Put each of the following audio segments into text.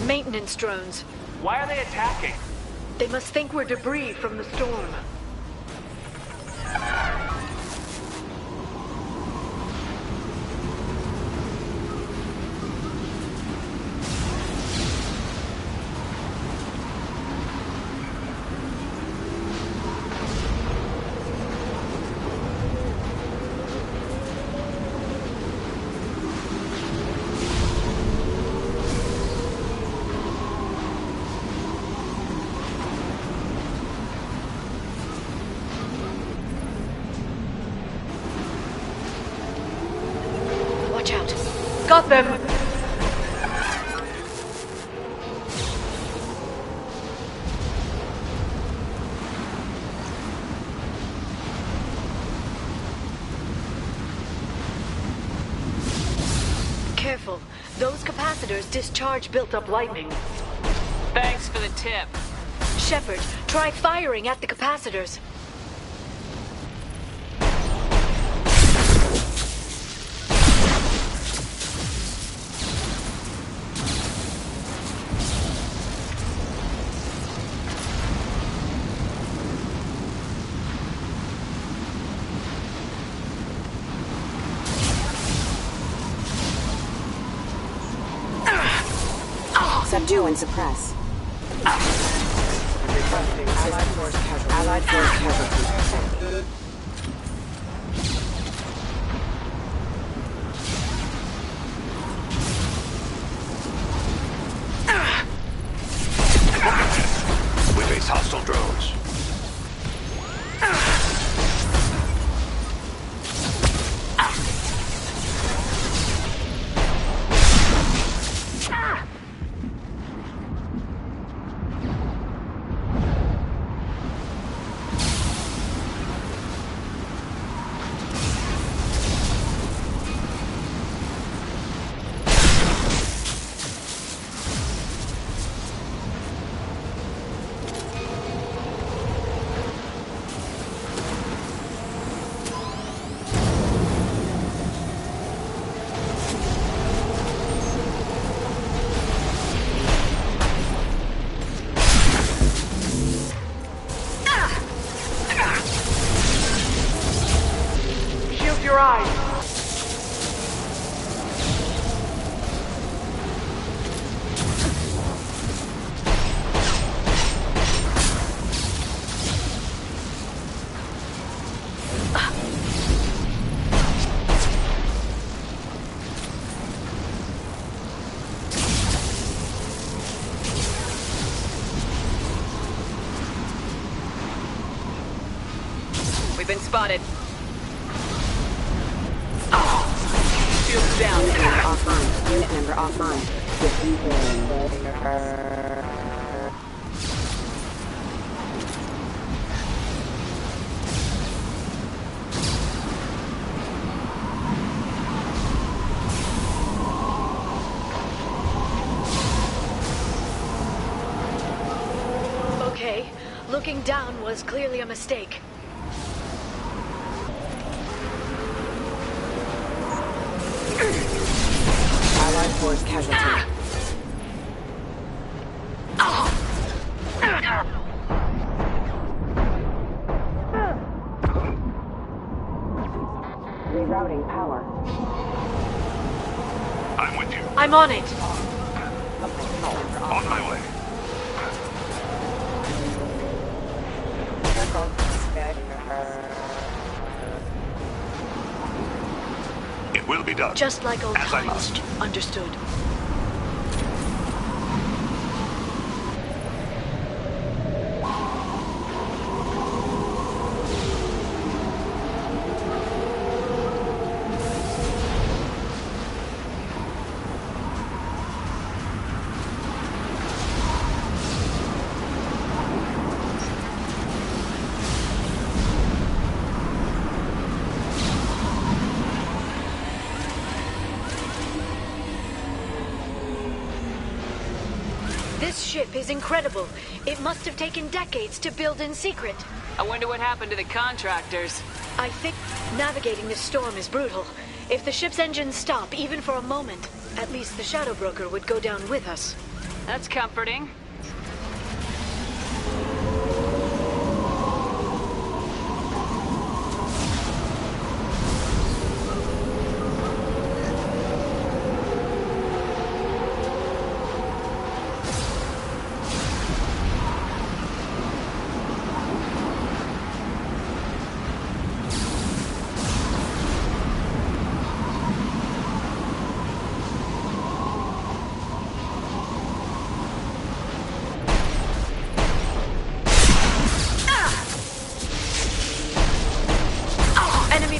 Maintenance drones. Why are they attacking? They must think we're debris from the storm. Got them! Careful. Those capacitors discharge built-up lightning. Thanks for the tip. Shepard, try firing at the capacitors. Subdue and suppress. Requesting Allied force casualty. We face hostile drones. Your eyes. We've been spotted. Down. Unit member offline. Unit member offline. Okay, looking down was clearly a mistake. Allied force casualty. Rerouting power. I'm with you. I'm on it. On my way. It will be done. Just like old As I times. must. Understood. This ship is incredible. It must have taken decades to build in secret. I wonder what happened to the contractors. I think navigating this storm is brutal. If the ship's engines stop, even for a moment, at least the Shadow Broker would go down with us. That's comforting.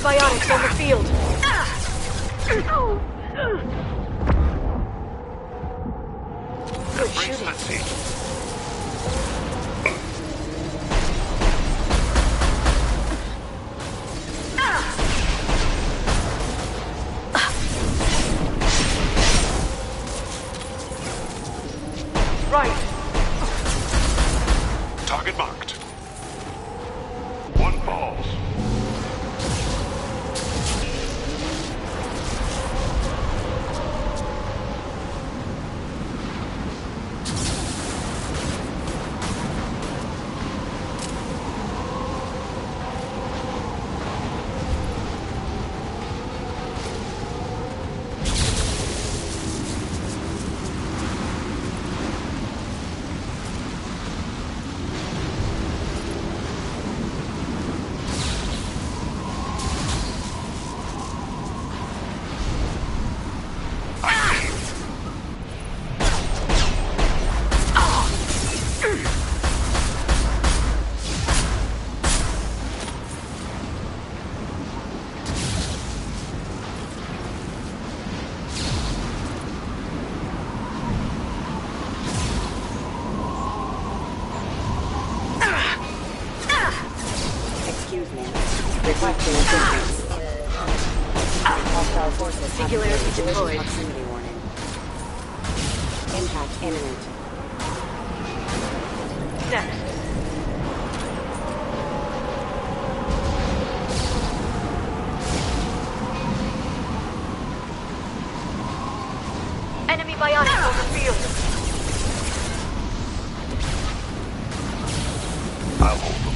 Biotics on the field. Good shooting. Let's see. Right. Target marked. One falls. Requesting assistance. Hostile forces. Singularity deployed. Proximity warning. Impact imminent. Next. Enemy biotics on the field. I'll hold them.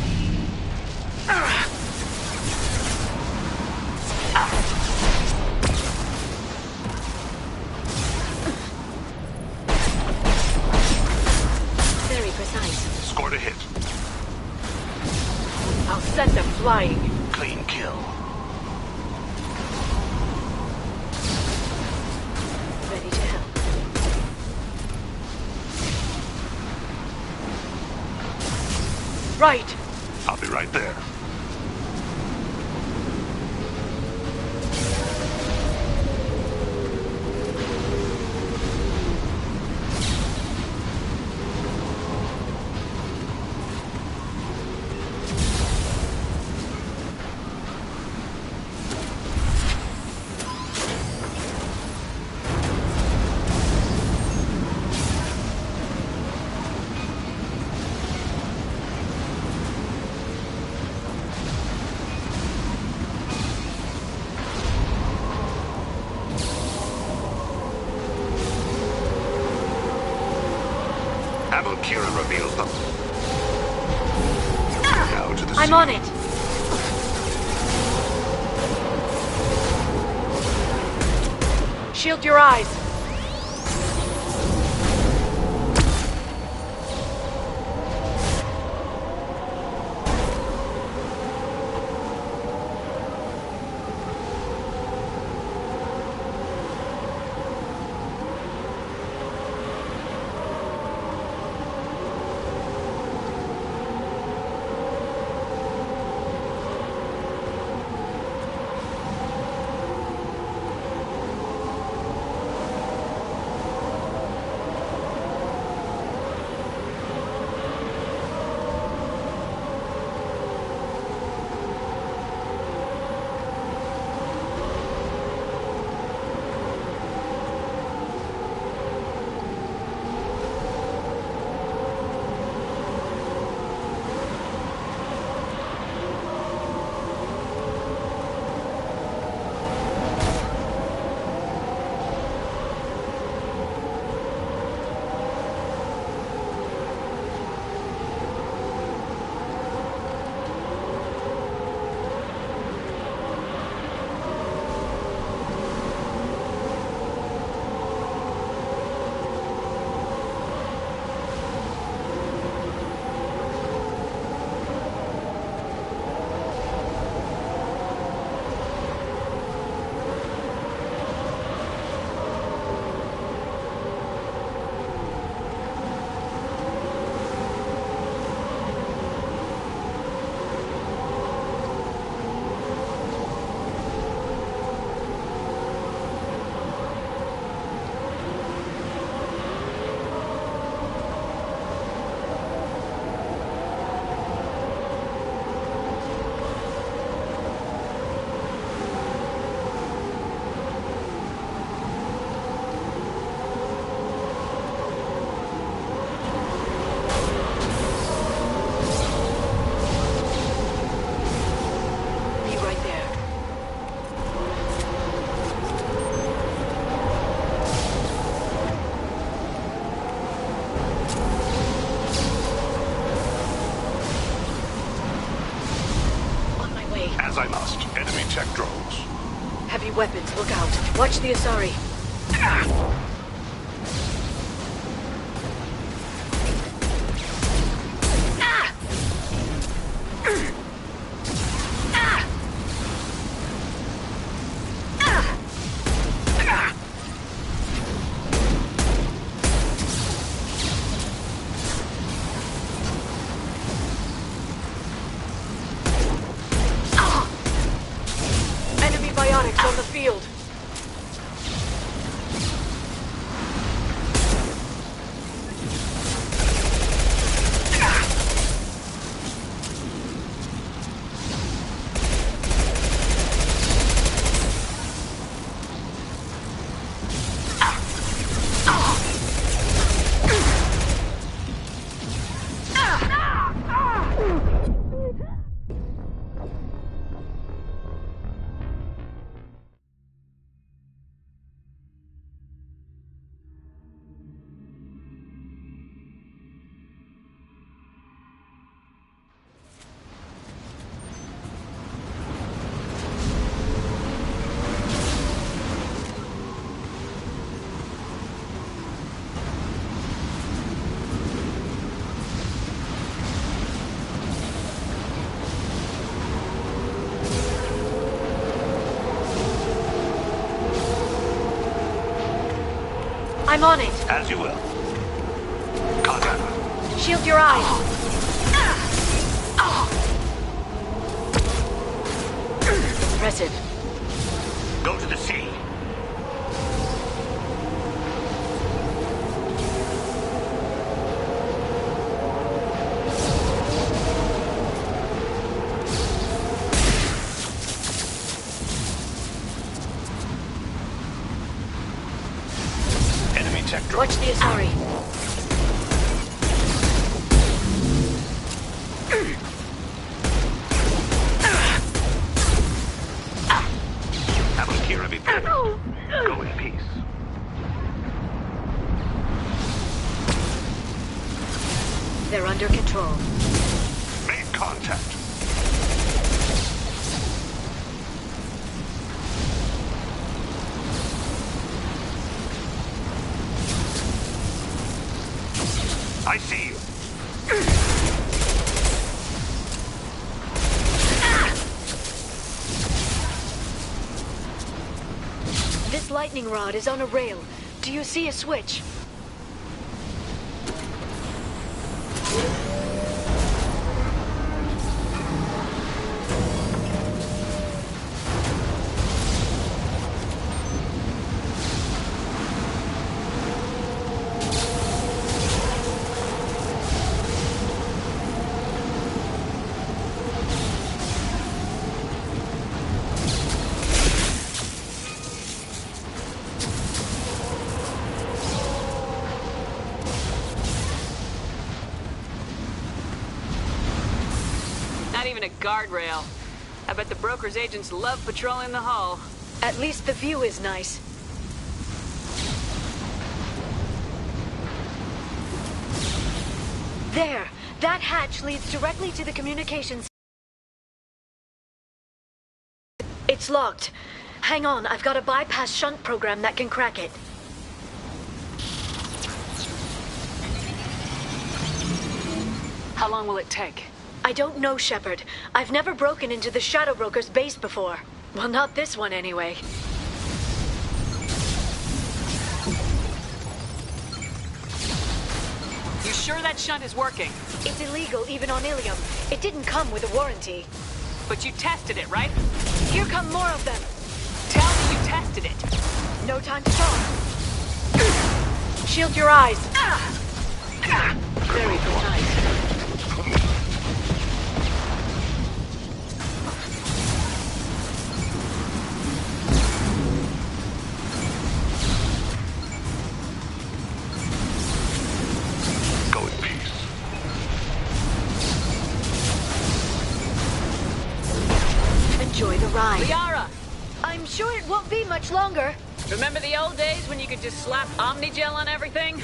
Very precise. Scored a hit. I'll send them flying. Clean kill. Ready to help. Right. I'll be right there. Kira reveals them. Now to the I'm sea. on it. Shield your eyes. I must. Enemy tech drones. Heavy weapons, look out. Watch the Asari. Enemy biotics on the field. I'm on it. As you will. Contact. Shield your eyes. Impressive. Go to the sea. Enemy tech drone. Watch the Asari. Have Akira be present. Go in peace. They're under control. Make contact. I see you. This lightning rod is on a rail. Do you see a switch? Not even a guardrail. I bet the broker's agents love patrolling the hull. At least the view is nice. There! That hatch leads directly to the communications. It's locked. Hang on, I've got a bypass shunt program that can crack it. How long will it take? I don't know, Shepard. I've never broken into the Shadow Broker's base before. Well, not this one anyway. You sure that shunt is working? It's illegal even on Ilium. It didn't come with a warranty. But you tested it, right? Here come more of them. Tell me you tested it. No time to talk. Shield your eyes. Very precise. Go in peace. Enjoy the ride. Liara! I'm sure it won't be much longer. Remember the old days when you could just slap Omnigel on everything?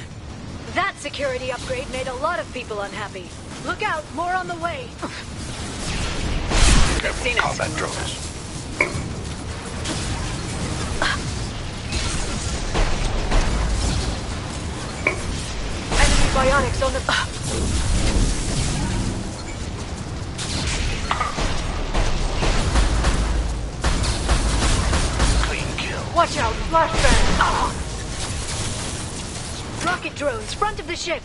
That security upgrade made a lot of people unhappy. Look out, more on the way. Careful, seen it. combat drones. Enemy bionics on the... Clean kill. Watch out, flashbang! Rocket drones, front of the ship!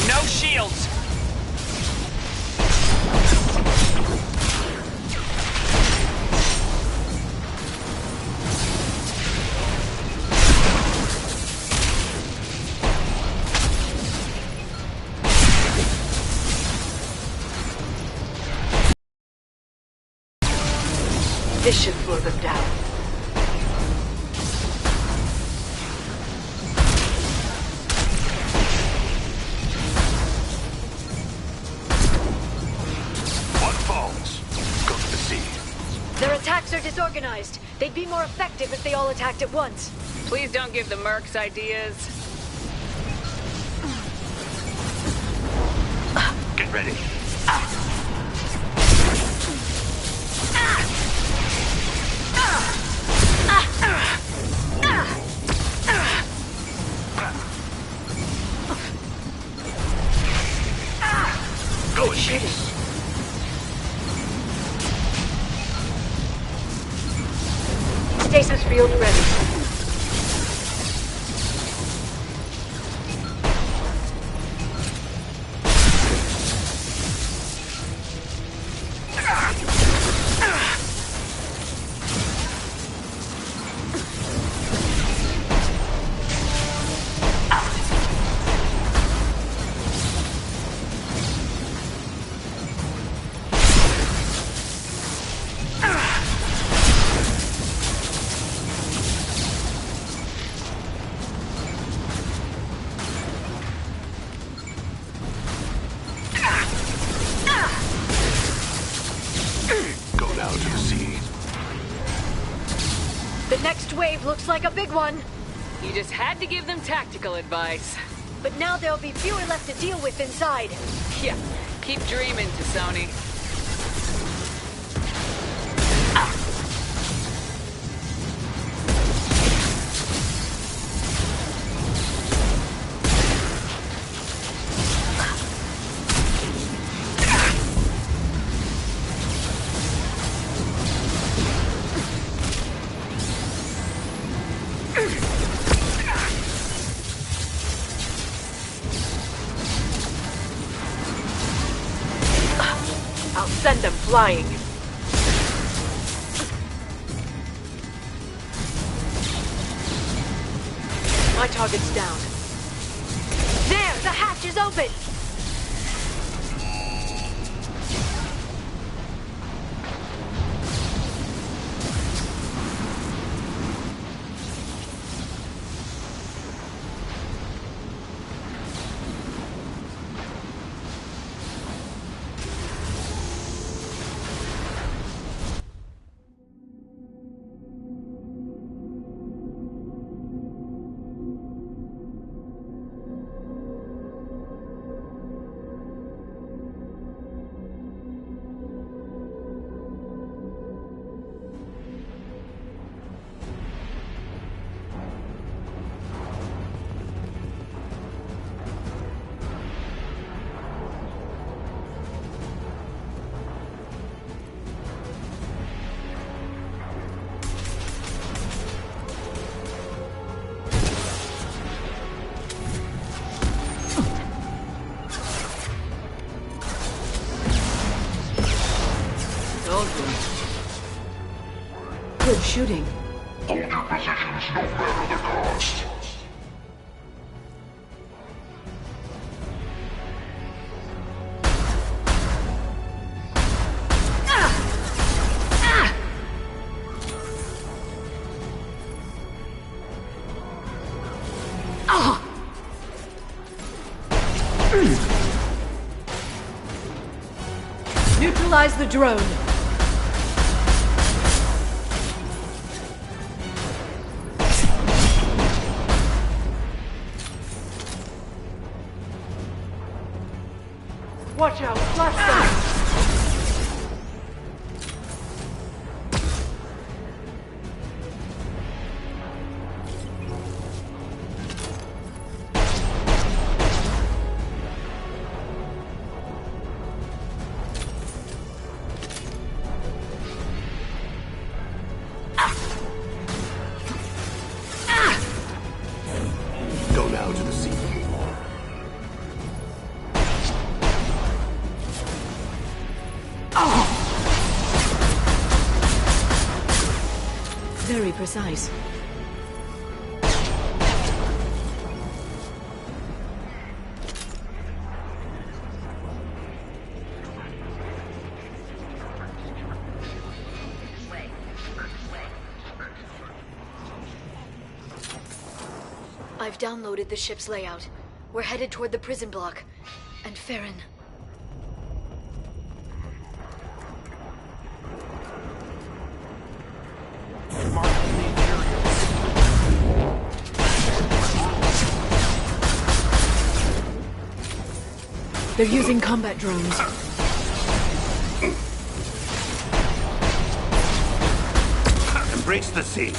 No shields! This should slow them down. One falls. Go to the sea. Their attacks are disorganized. They'd be more effective if they all attacked at once. Please don't give the mercs ideas. Get ready. Go in peace. Stasis field ready. Go now to the sea. The next wave looks like a big one. You just had to give them tactical advice. But now there'll be fewer left to deal with inside. Yeah, keep dreaming, Tassoni. I'll send them flying. My target's down. There! The hatch is open! Good shooting. Hold your positions no matter the cost. Neutralize the drone. Watch out! Flashbang! Go now to the sea. Very precise. I've downloaded the ship's layout. We're headed toward the prison block. And Farron. They're using combat drones. Embrace the sea.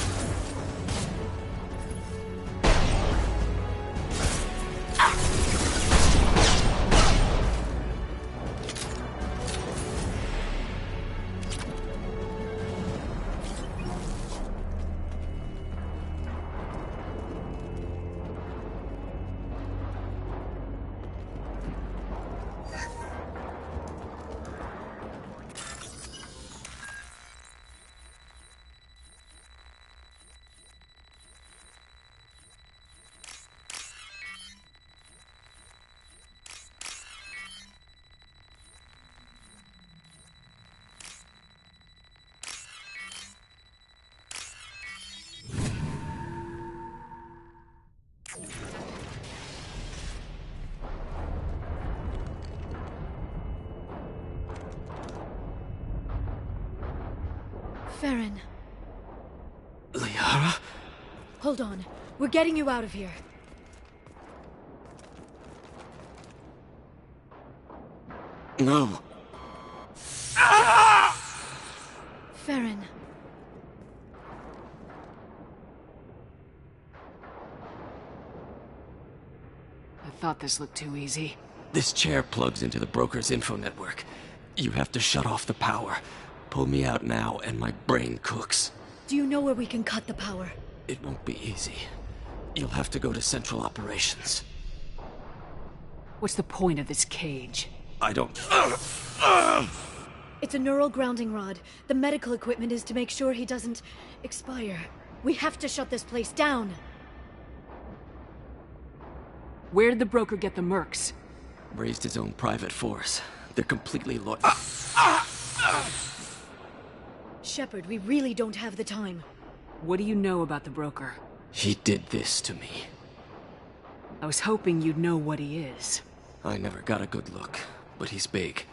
Farron. Liara? Hold on. We're getting you out of here. No. Farron. I thought this looked too easy. This chair plugs into the broker's info network. You have to shut off the power. Pull me out now, and my brain cooks. Do you know where we can cut the power? It won't be easy. You'll have to go to Central Operations. What's the point of this cage? I don't... It's a neural grounding rod. The medical equipment is to make sure he doesn't expire. We have to shut this place down. Where did the broker get the mercs? Raised his own private force. They're completely loyal. Shepard, we really don't have the time. What do you know about the broker? He did this to me. I was hoping you'd know what he is. I never got a good look, but he's big.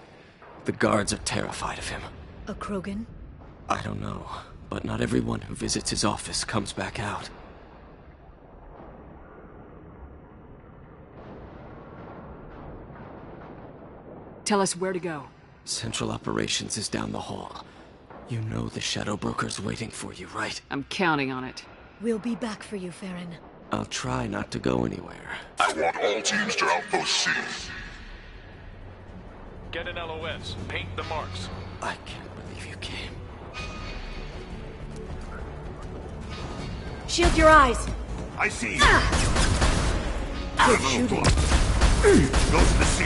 The guards are terrified of him. A Krogan? I don't know, but not everyone who visits his office comes back out. Tell us where to go. Central Operations is down the hall. You know the Shadow Broker's waiting for you, right? I'm counting on it. We'll be back for you, Farron. I'll try not to go anywhere. I want all teams to Outpost C. Get an LOS. Paint the marks. I can't believe you came. Shield your eyes! I see you. Good shooting. Go to the sea.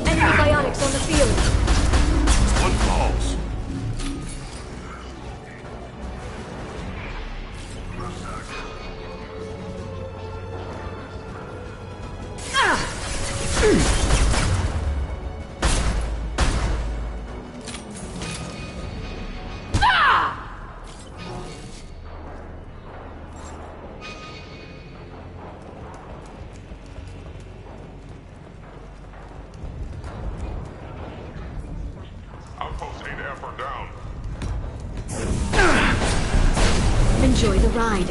Enemy biotics on the field. One falls. Outpost 8F are down. Enjoy the ride.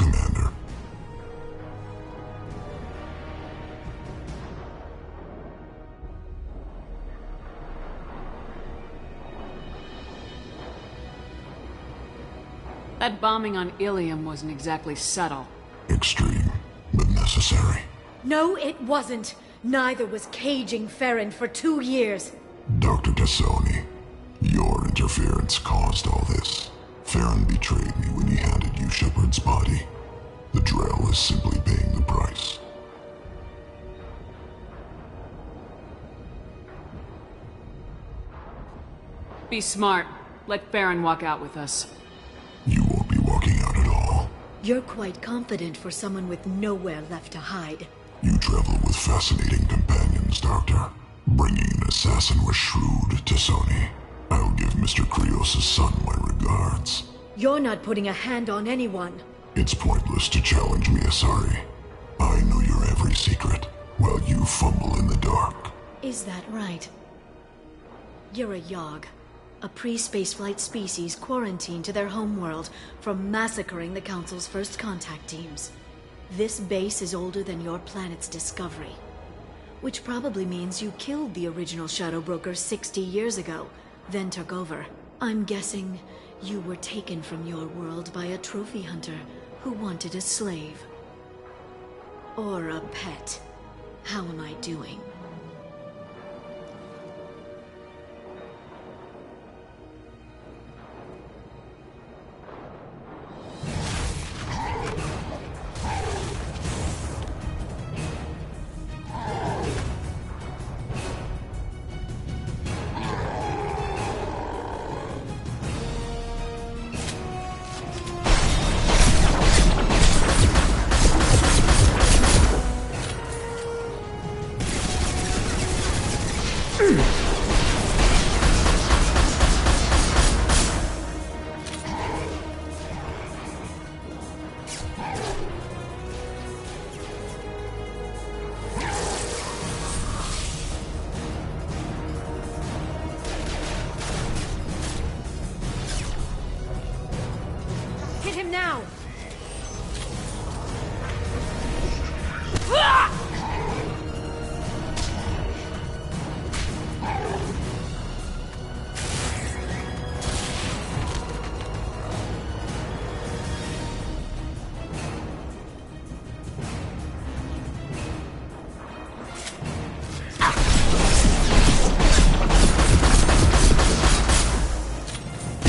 Commander. That bombing on Ilium wasn't exactly subtle. Extreme, but necessary. No, it wasn't. Neither was caging Farron for 2 years. Dr. Tassoni, your interference caused all this. Farron betrayed me when he handed you Shepard's body. The Drell is simply paying the price. Be smart. Let Farron walk out with us. You won't be walking out at all. You're quite confident for someone with nowhere left to hide. You travel with fascinating companions, Doctor. Bringing an assassin was shrewd, Tassoni. I'll give Mr. Krios' son my regards. You're not putting a hand on anyone. It's pointless to challenge me, Asari. I know your every secret, while you fumble in the dark. Is that right? You're a Yogg. A pre-spaceflight species quarantined to their homeworld from massacring the Council's first contact teams. This base is older than your planet's discovery. Which probably means you killed the original Shadow Broker 60 years ago, then took over. I'm guessing you were taken from your world by a trophy hunter who wanted a slave. Or a pet. How am I doing? Hit him now!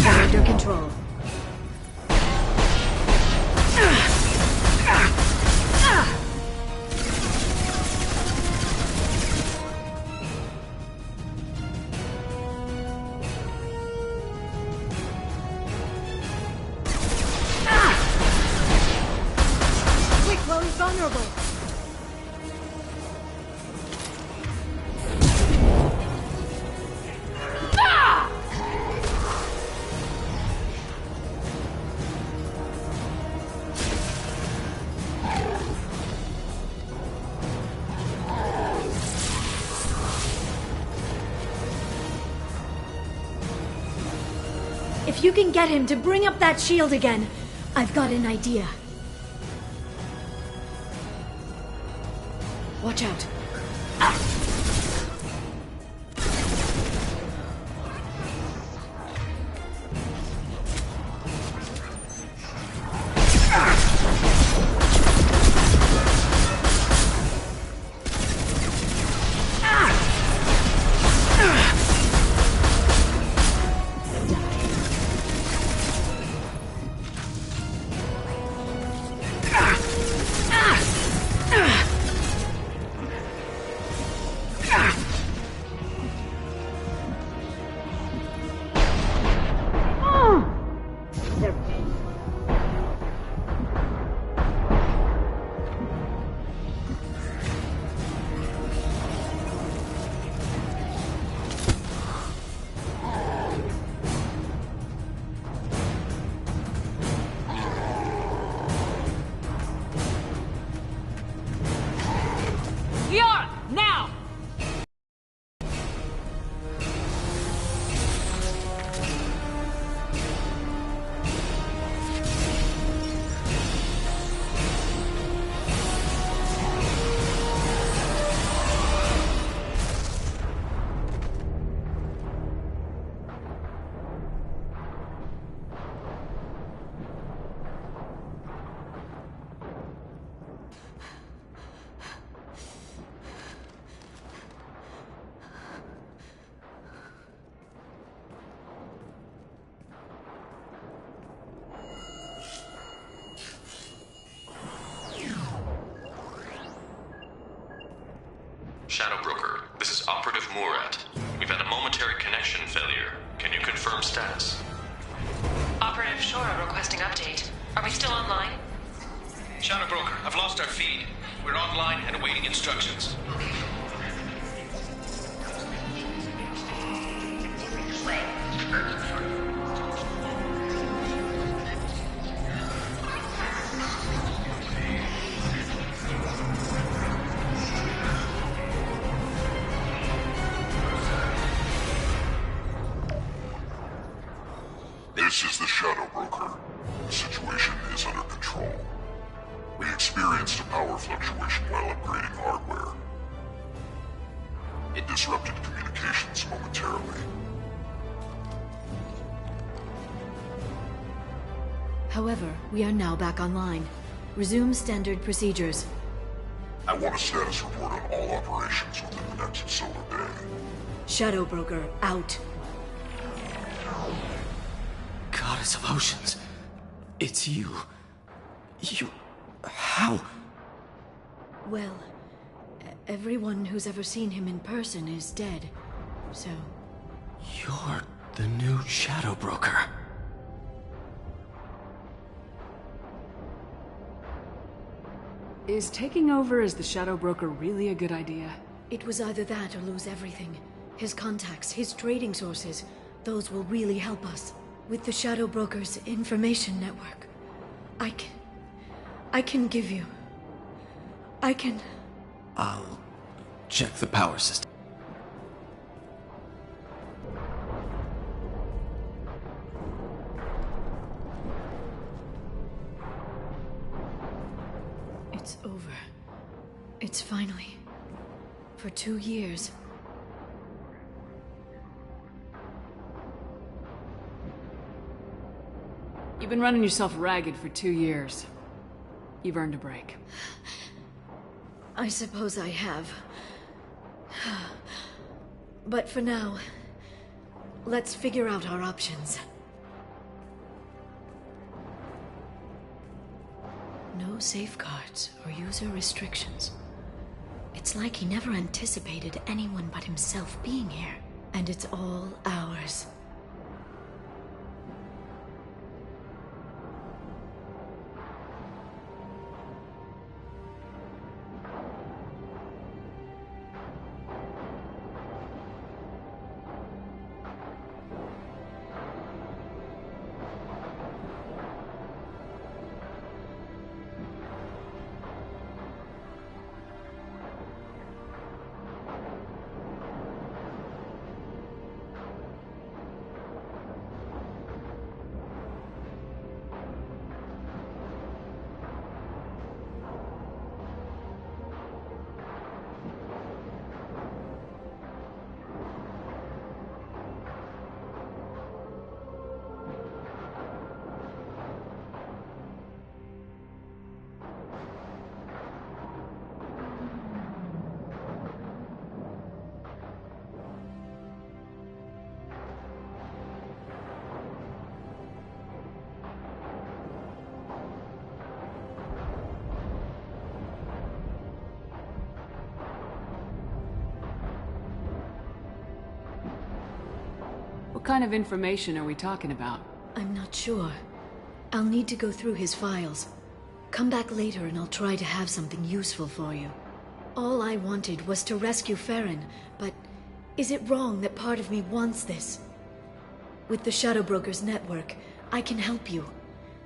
Under control. Quick, while he's vulnerable. If you can get him to bring up that shield again, I've got an idea. Watch out. Shadow Broker, this is Operative Murat. We've had a momentary connection failure. Can you confirm status? Operative Shora requesting update. Are we still online? Shadow Broker, I've lost our feed. We're online and awaiting instructions. This is the Shadow Broker. The situation is under control. We experienced a power fluctuation while upgrading hardware. It disrupted communications momentarily. However, we are now back online. Resume standard procedures. I want a status report on all operations within the next solar day. Shadow Broker, out. Goddess of Oceans. It's you. How? Well, everyone who's ever seen him in person is dead, so... You're the new Shadow Broker. Is taking over as the Shadow Broker really a good idea? It was either that or lose everything. His contacts, his trading sources, those will really help us. With the Shadow Broker's information network, I can give you... I'll check the power system. It's over. It's finally... For 2 years. You've been running yourself ragged for 2 years. You've earned a break. I suppose I have. But for now, let's figure out our options. No safeguards or user restrictions. It's like he never anticipated anyone but himself being here. And it's all ours. What kind of information are we talking about? I'm not sure. I'll need to go through his files. Come back later and I'll try to have something useful for you. All I wanted was to rescue Farron, but is it wrong that part of me wants this? With the Shadow Broker's network, I can help you.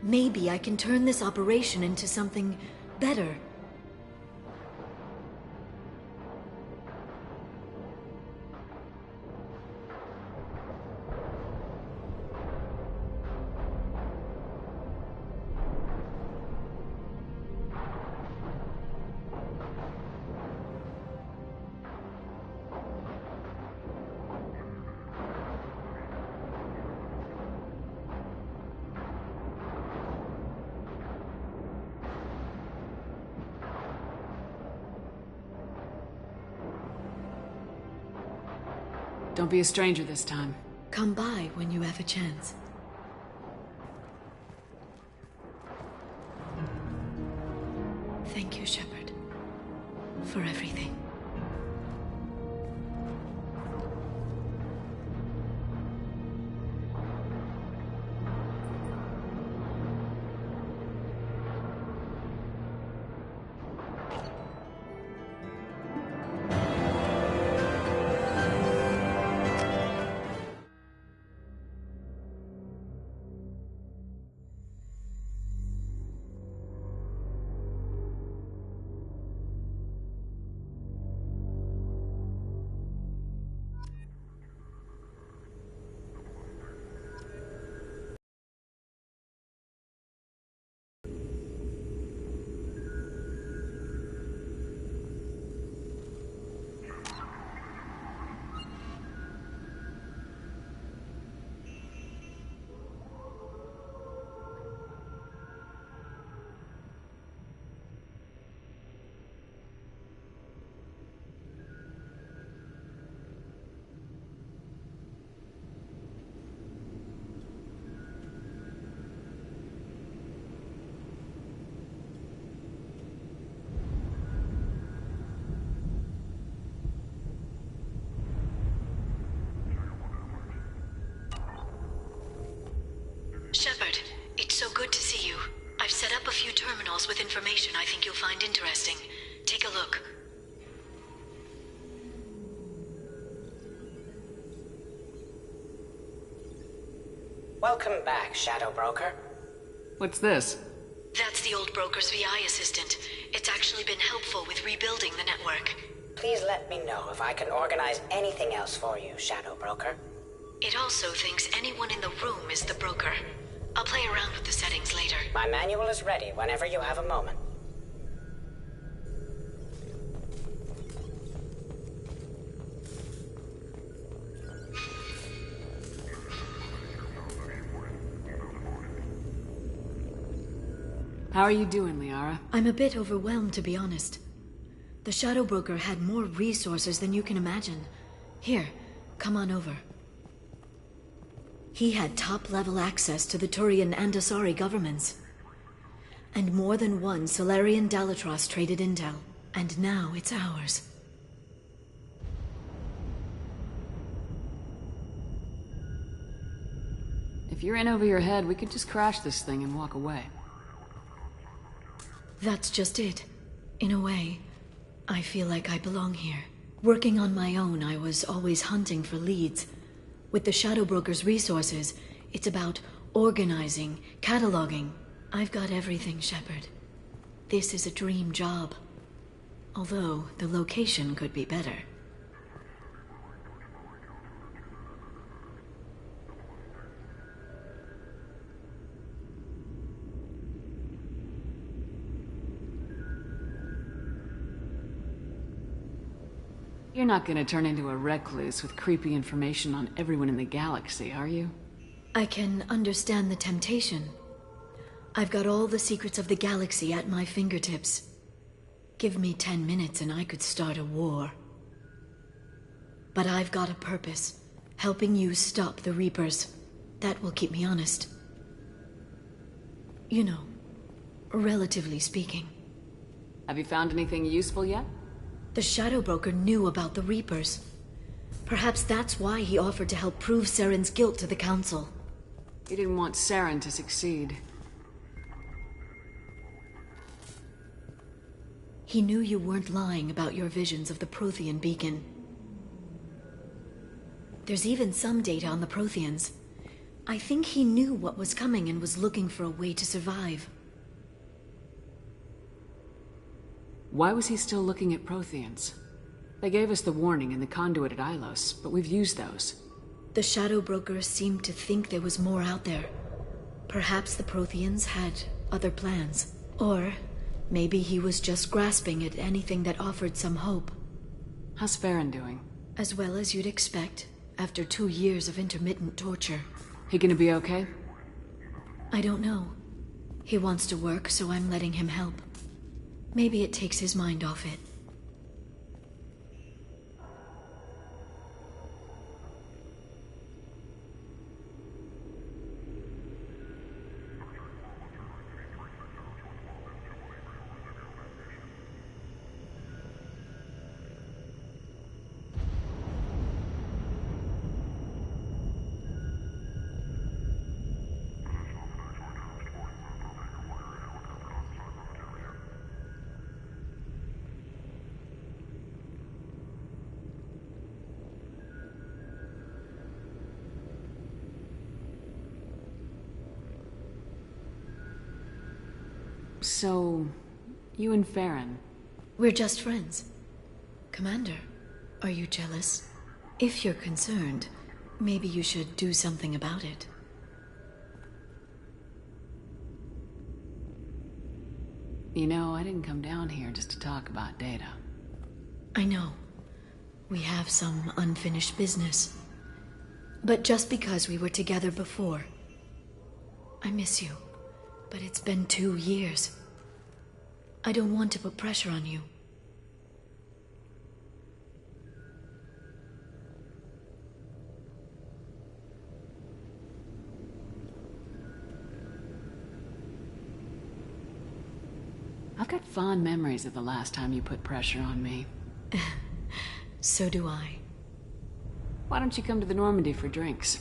Maybe I can turn this operation into something better. Don't be a stranger this time. Come by when you have a chance. Thank you, Shepard, for everything. files with information I think you'll find interesting. Take a look. Welcome back, Shadow Broker. What's this? That's the old broker's VI assistant. It's actually been helpful with rebuilding the network. Please let me know if I can organize anything else for you, Shadow Broker. It also thinks anyone in the room is the broker. I'll play around with the settings later. My manual is ready whenever you have a moment. How are you doing, Liara? I'm a bit overwhelmed, to be honest. The Shadow Broker had more resources than you can imagine. Here, come on over. He had top-level access to the Turian and Asari governments. And more than one Solarian Dalatros traded intel. And now it's ours. If you're in over your head, we could just crash this thing and walk away. That's just it. In a way, I feel like I belong here. Working on my own, I was always hunting for leads. With the Shadow Broker's resources, it's about organizing, cataloging. I've got everything, Shepard. This is a dream job. Although, the location could be better. You're not gonna turn into a recluse with creepy information on everyone in the galaxy, are you? I can understand the temptation. I've got all the secrets of the galaxy at my fingertips. Give me 10 minutes and I could start a war. But I've got a purpose, helping you stop the Reapers. That will keep me honest. You know, relatively speaking. Have you found anything useful yet? The Shadow Broker knew about the Reapers. Perhaps that's why he offered to help prove Saren's guilt to the Council. He didn't want Saren to succeed. He knew you weren't lying about your visions of the Prothean beacon. There's even some data on the Protheans. I think he knew what was coming and was looking for a way to survive. Why was he still looking at Protheans? They gave us the warning in the conduit at Ilos, but we've used those. The Shadow Broker seemed to think there was more out there. Perhaps the Protheans had other plans. Or maybe he was just grasping at anything that offered some hope. How's Farron doing? As well as you'd expect, after 2 years of intermittent torture. He gonna be okay? I don't know. He wants to work, so I'm letting him help. Maybe it takes his mind off it. So, you and Farron? We're just friends. Commander, are you jealous? If you're concerned, maybe you should do something about it. You know, I didn't come down here just to talk about Data. I know. We have some unfinished business. But just because we were together before, I miss you. But it's been 2 years. I don't want to put pressure on you. I've got fond memories of the last time you put pressure on me. So do I. Why don't you come to the Normandy for drinks?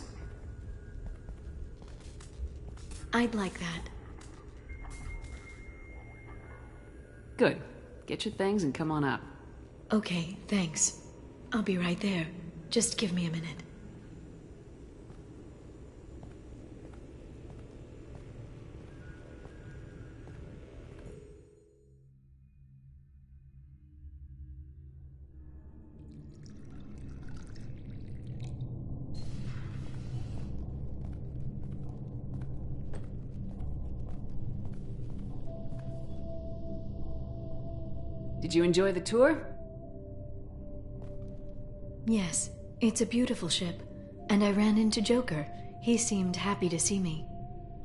I'd like that. Good. Get your things and come on up. Okay, thanks. I'll be right there. Just give me a minute. Did you enjoy the tour? Yes, it's a beautiful ship. And I ran into Joker. He seemed happy to see me.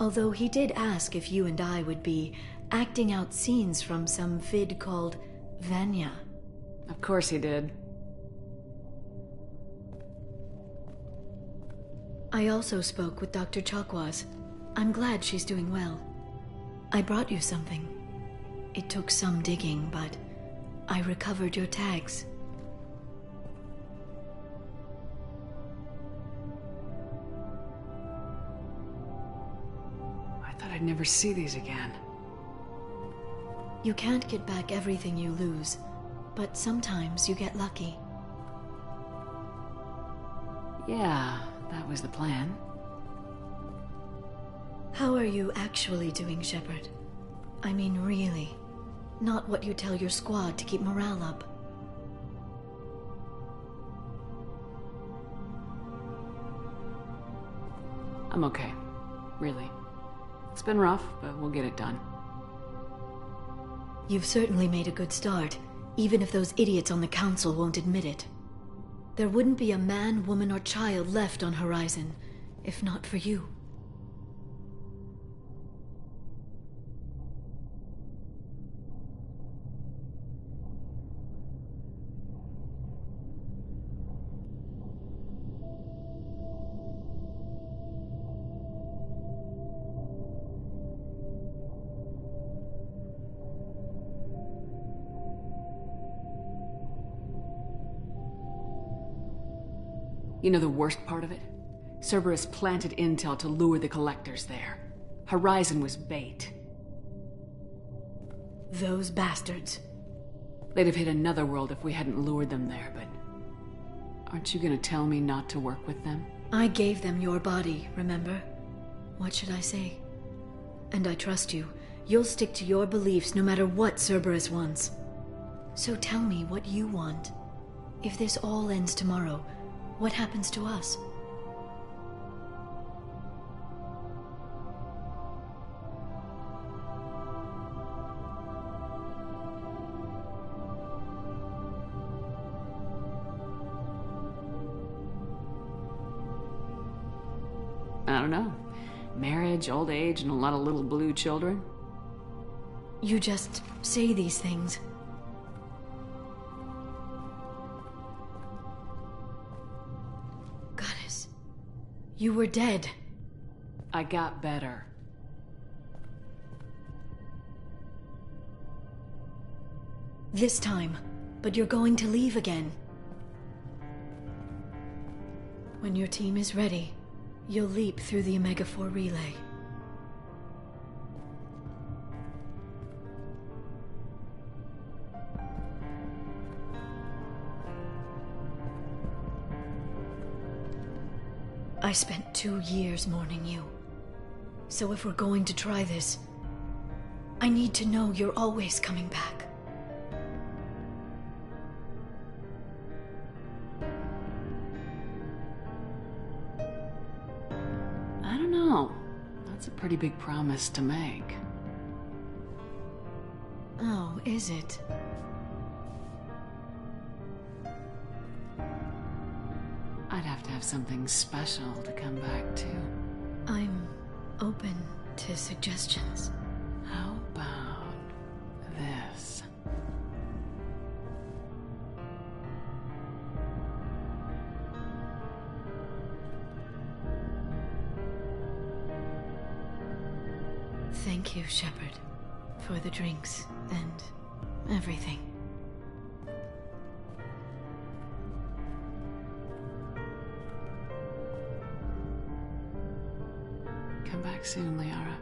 Although he did ask if you and I would be acting out scenes from some vid called Vanya. Of course he did. I also spoke with Dr. Chakwas. I'm glad she's doing well. I brought you something. It took some digging, but I recovered your tags. I thought I'd never see these again. You can't get back everything you lose, but sometimes you get lucky. Yeah, that was the plan. How are you actually doing, Shepard? I mean, really. Not what you tell your squad to keep morale up. I'm okay. Really. It's been rough, but we'll get it done. You've certainly made a good start, even if those idiots on the council won't admit it. There wouldn't be a man, woman, or child left on Horizon, if not for you. You know the worst part of it? Cerberus planted intel to lure the collectors there. Horizon was bait. Those bastards. They'd have hit another world if we hadn't lured them there, but... Aren't you gonna tell me not to work with them? I gave them your body, remember? What should I say? And I trust you. You'll stick to your beliefs no matter what Cerberus wants. So tell me what you want. If this all ends tomorrow, what happens to us? I don't know. Marriage, old age, and a lot of little blue children? You just say these things. Goddess, you were dead. I got better. This time, but you're going to leave again. When your team is ready, you'll leap through the Omega-4 relay. I spent 2 years mourning you. So if we're going to try this, I need to know you're always coming back. I don't know. That's a pretty big promise to make. Oh, is it? I'd have to have something special to come back to. I'm open to suggestions. How about this? Thank you, Shepard, for the drinks and everything. Come back soon, Liara.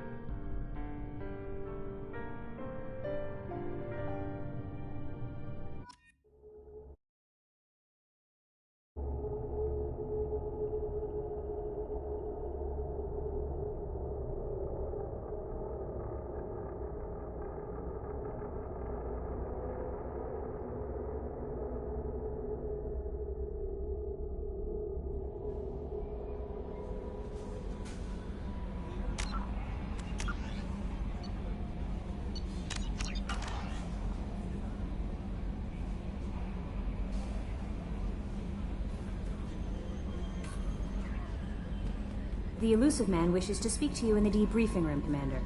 The elusive man wishes to speak to you in the debriefing room, Commander.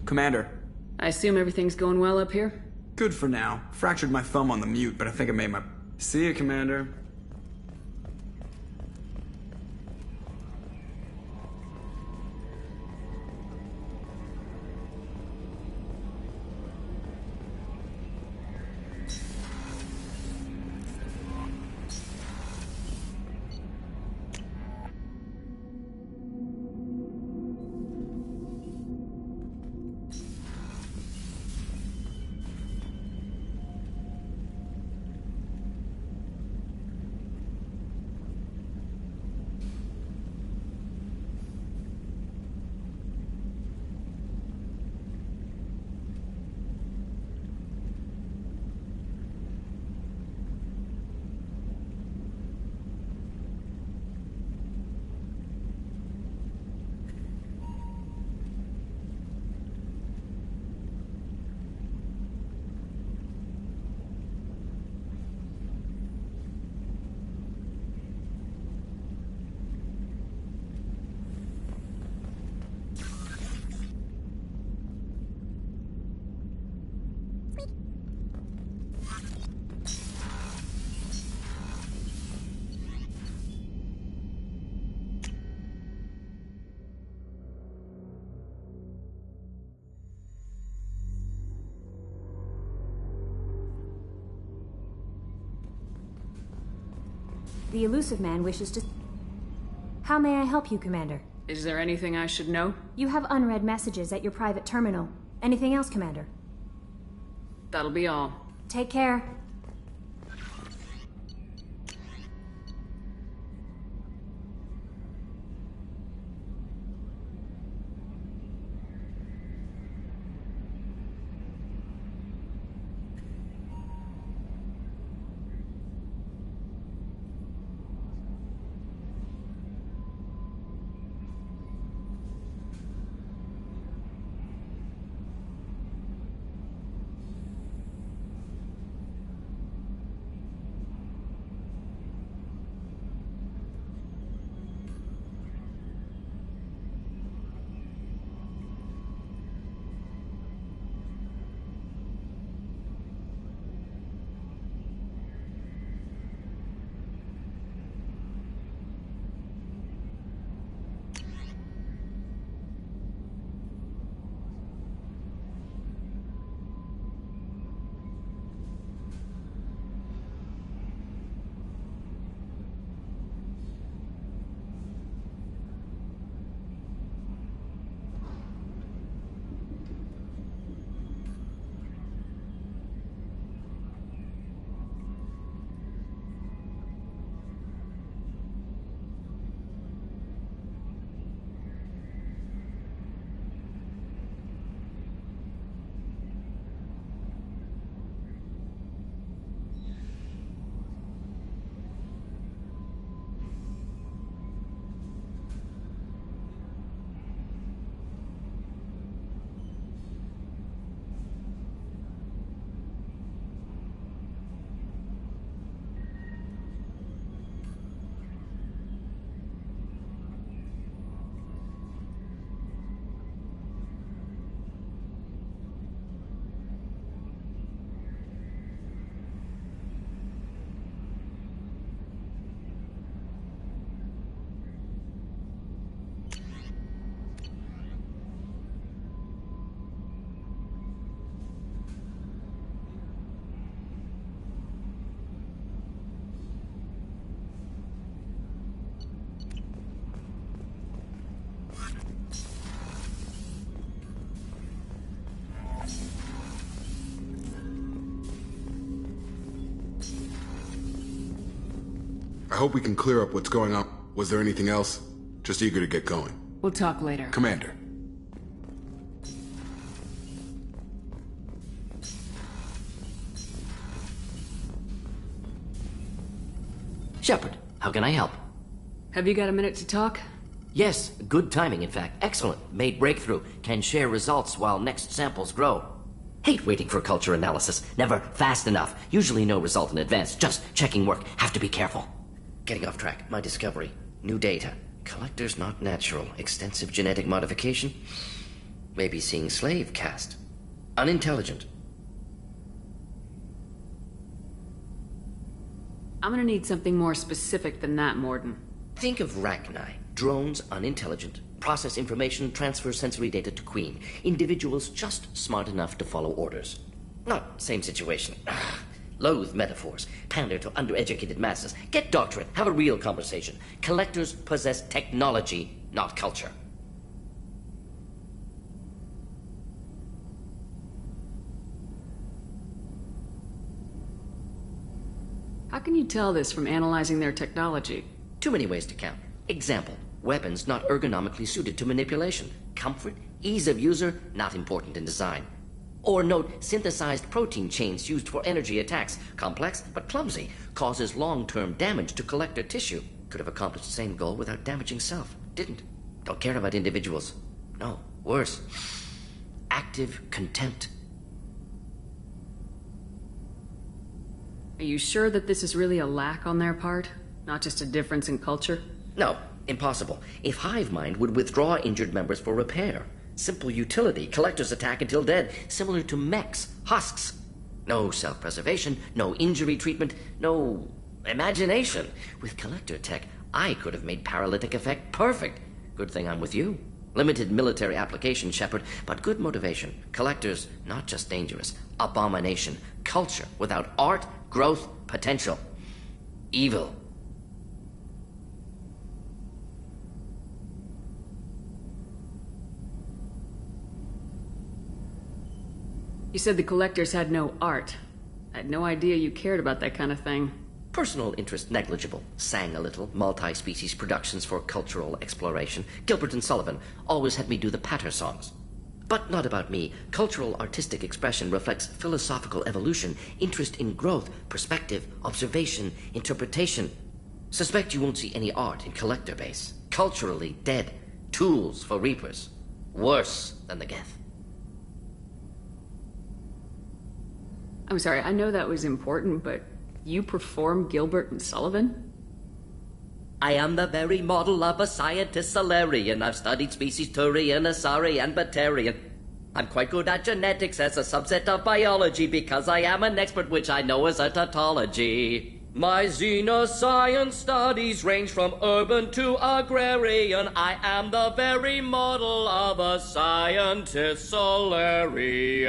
Commander. I assume everything's going well up here? Good for now. Fractured my thumb on the mute, but I think I made my... See ya, Commander. The elusive man wishes to... How may I help you, Commander? Is there anything I should know? You have unread messages at your private terminal. Anything else, Commander? That'll be all. Take care. I hope we can clear up what's going on. Was there anything else? Just eager to get going. We'll talk later. Commander. Shepard, how can I help? Have you got a minute to talk? Yes, good timing, in fact. Excellent. Made breakthrough. Can share results while next samples grow. Hate waiting for culture analysis. Never fast enough. Usually no result in advance. Just checking work. Have to be careful. Getting off track. My discovery. New data. Collectors not natural. Extensive genetic modification. Maybe seeing slave caste. Unintelligent. I'm gonna need something more specific than that, Morden. Think of Rachni. Drones unintelligent. Process information, transfer sensory data to Queen. Individuals just smart enough to follow orders. Not same situation. Loathe metaphors. Pander to undereducated masses. Get doctrine. Have a real conversation. Collectors possess technology, not culture. How can you tell this from analyzing their technology? Too many ways to count. Example. Weapons not ergonomically suited to manipulation. Comfort, ease of user, not important in design. Or note synthesized protein chains used for energy attacks. Complex, but clumsy. Causes long-term damage to collector tissue. Could have accomplished the same goal without damaging self. Didn't. Don't care about individuals. No, worse. Active contempt. Are you sure that this is really a lack on their part? Not just a difference in culture? No, impossible. If hive mind would withdraw injured members for repair. Simple utility, collectors attack until dead, similar to mechs, husks. No self-preservation, no injury treatment, no imagination. With collector tech, I could have made paralytic effect perfect. Good thing I'm with you. Limited military application, Shepard, but good motivation. Collectors, not just dangerous. Abomination. Culture without art, growth, potential. Evil. You said the collectors had no art. I had no idea you cared about that kind of thing. Personal interest negligible. Sang a little. Multi-species productions for cultural exploration. Gilbert and Sullivan always had me do the patter songs. But not about me. Cultural artistic expression reflects philosophical evolution, interest in growth, perspective, observation, interpretation. Suspect you won't see any art in collector base. Culturally dead. Tools for reapers. Worse than the Geth. I'm sorry, I know that was important, but you perform Gilbert and Sullivan? I am the very model of a scientist Solarian. I've studied species Turian, Asari, and Batarian. I'm quite good at genetics as a subset of biology because I am an expert which I know as a tautology. My xenoscience studies range from urban to agrarian. I am the very model of a scientist Solarian.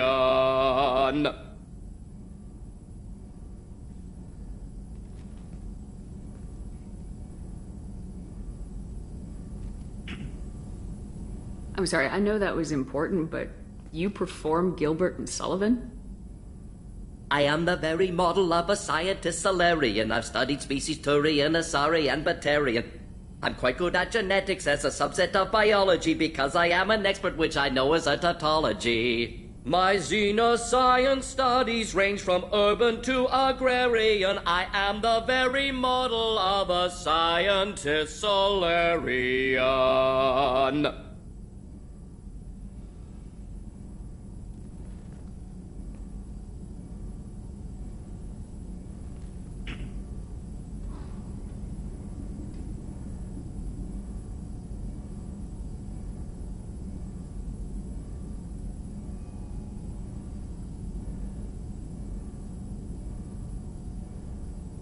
I'm sorry, I know that was important, but you perform Gilbert and Sullivan? I am the very model of a scientist Solarian. I've studied species Turian, Asari, and Batarian. I'm quite good at genetics as a subset of biology because I am an expert which I know as a tautology. My xenoscience studies range from urban to agrarian. I am the very model of a scientist Solarian.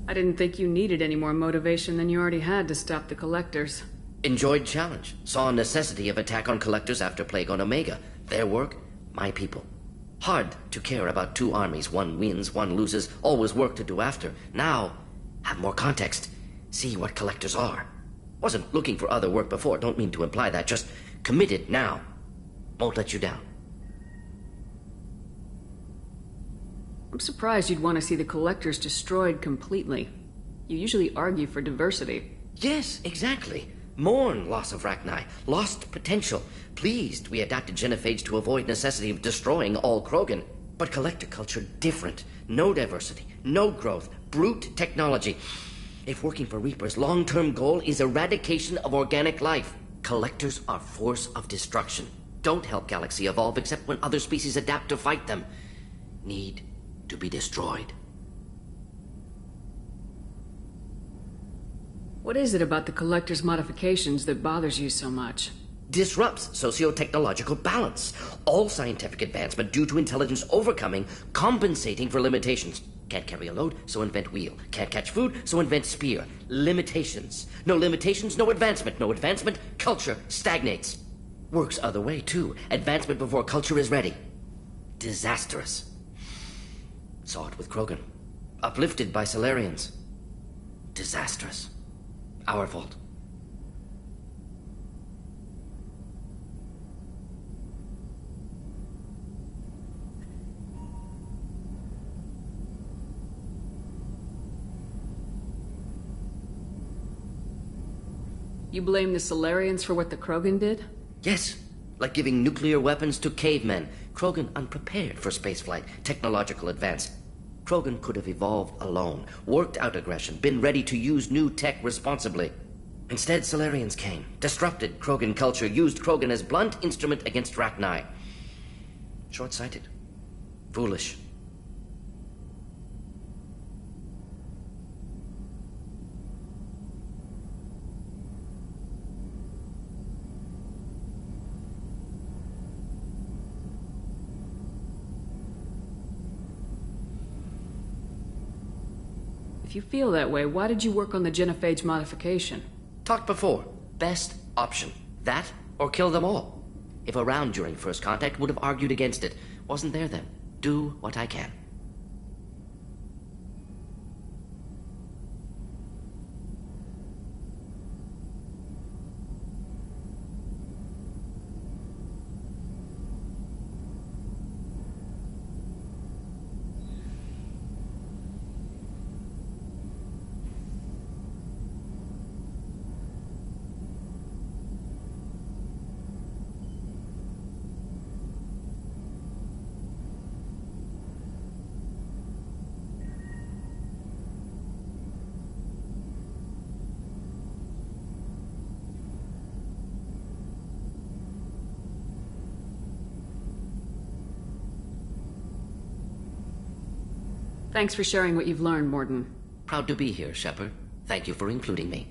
I didn't think you needed any more motivation than you already had to stop the collectors. Enjoyed challenge. Saw necessity of attack on collectors after Plague on Omega. Their work, my people. Hard to care about two armies. One wins, one loses. Always work to do after. Now, have more context. See what collectors are. Wasn't looking for other work before. Don't mean to imply that. Just committed now. Won't let you down. I'm surprised you'd want to see the collectors destroyed completely. You usually argue for diversity. Yes, exactly. Mourn loss of Rachni. Lost potential. Pleased we adapted genophage to avoid necessity of destroying all Krogan. But collector culture different. No diversity. No growth. Brute technology. If working for Reaper's long-term goal is eradication of organic life, collectors are force of destruction. Don't help Galaxy evolve except when other species adapt to fight them. Need to be destroyed. What is it about the Collector's modifications that bothers you so much? Disrupts socio-technological balance. All scientific advancement due to intelligence overcoming, compensating for limitations. Can't carry a load, so invent wheel. Can't catch food, so invent spear. Limitations. No limitations, no advancement. No advancement, culture stagnates. Works other way, too. Advancement before culture is ready. Disastrous. Saw it with Krogan. Uplifted by Solarians. Disastrous. Our fault. You blame the Solarians for what the Krogan did? Yes, like giving nuclear weapons to cavemen. Krogan unprepared for spaceflight, technological advance. Krogan could have evolved alone, worked out aggression, been ready to use new tech responsibly. Instead, Solarians came, disrupted Krogan culture, used Krogan as blunt instrument against Rachni. Short-sighted. Foolish. If you feel that way, why did you work on the genophage modification? Talked before. Best option. That, or kill them all. If around during first contact, would have argued against it. Wasn't there then. Do what I can. Thanks for sharing what you've learned, Mordin. Proud to be here, Shepard. Thank you for including me.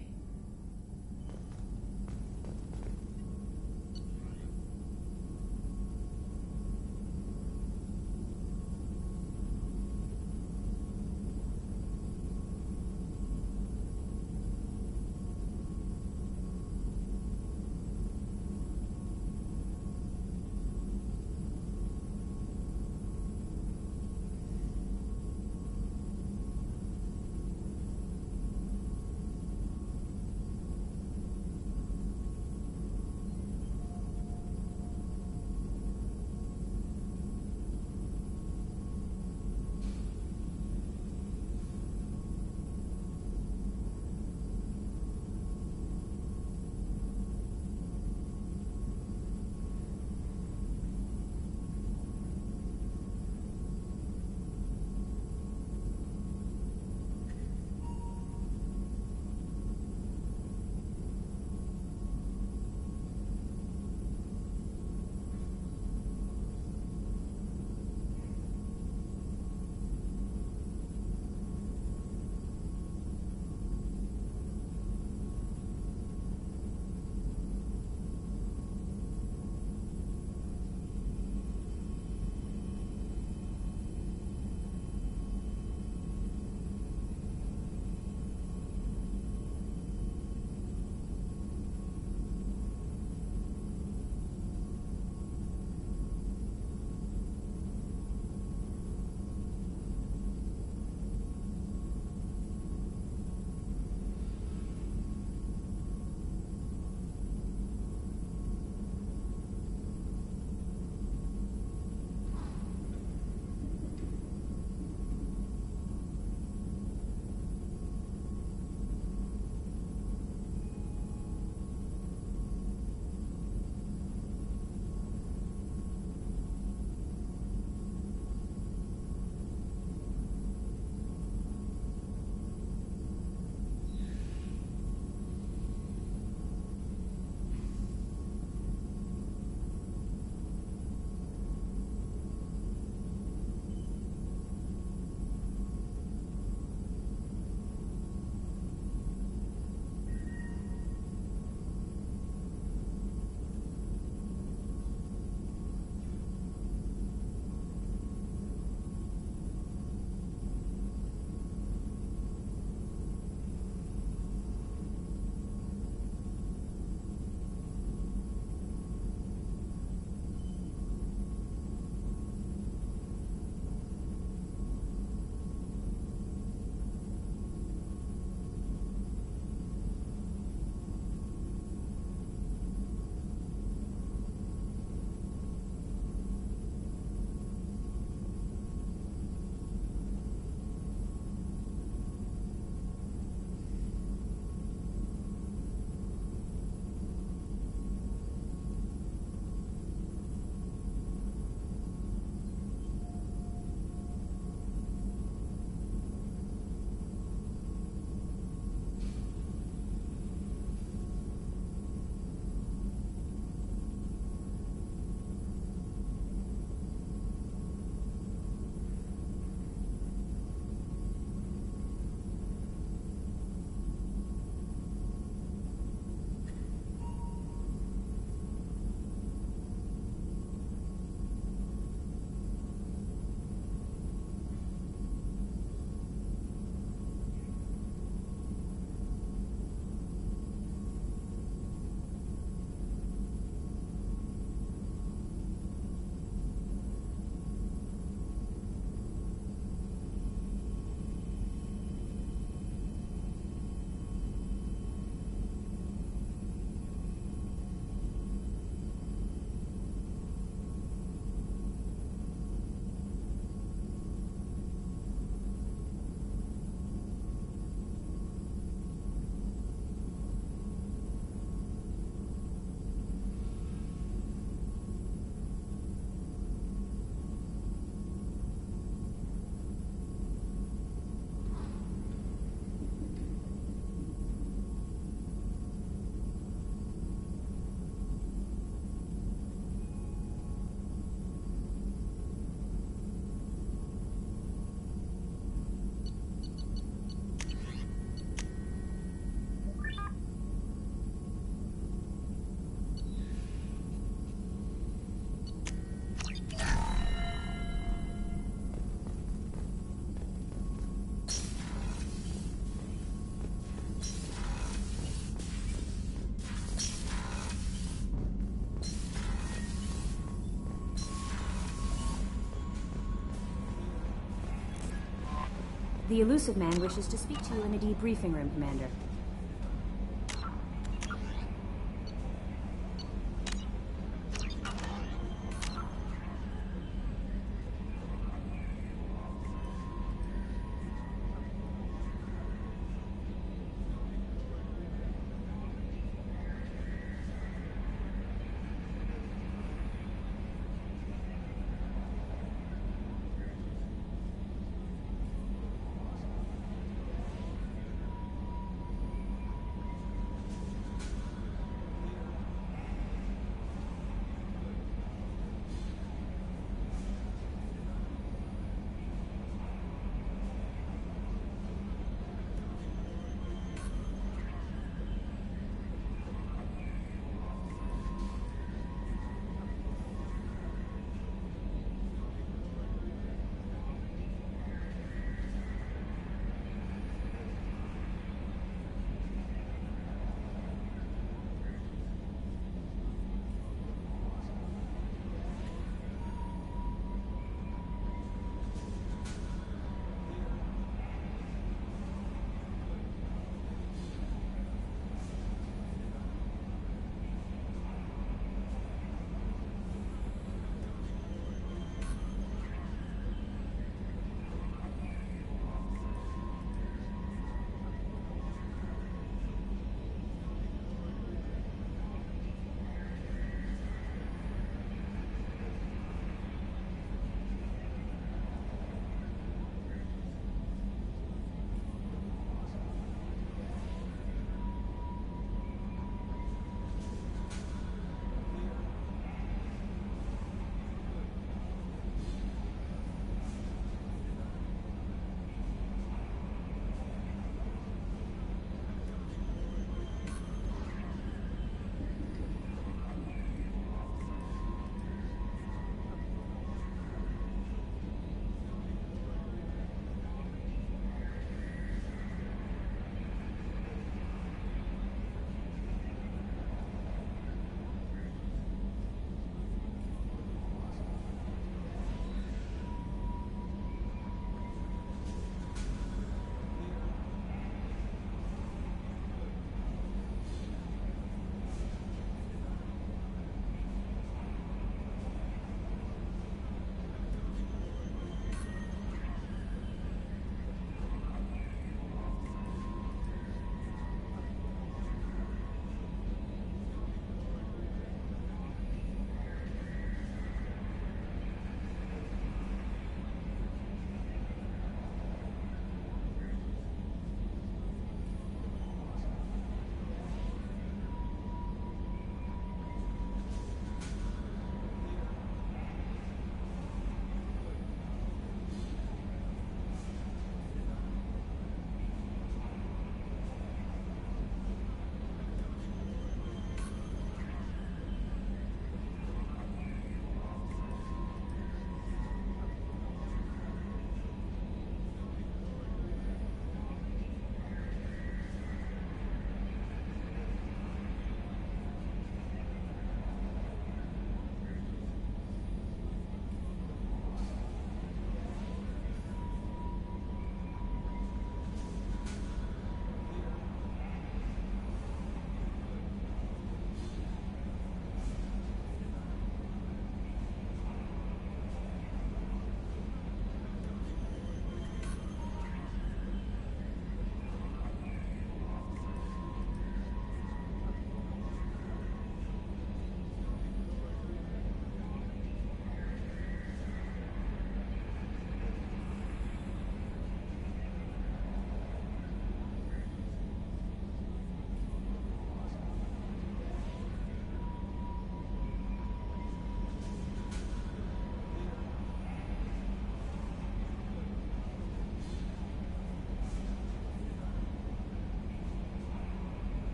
The elusive man wishes to speak to you in the debriefing room, Commander.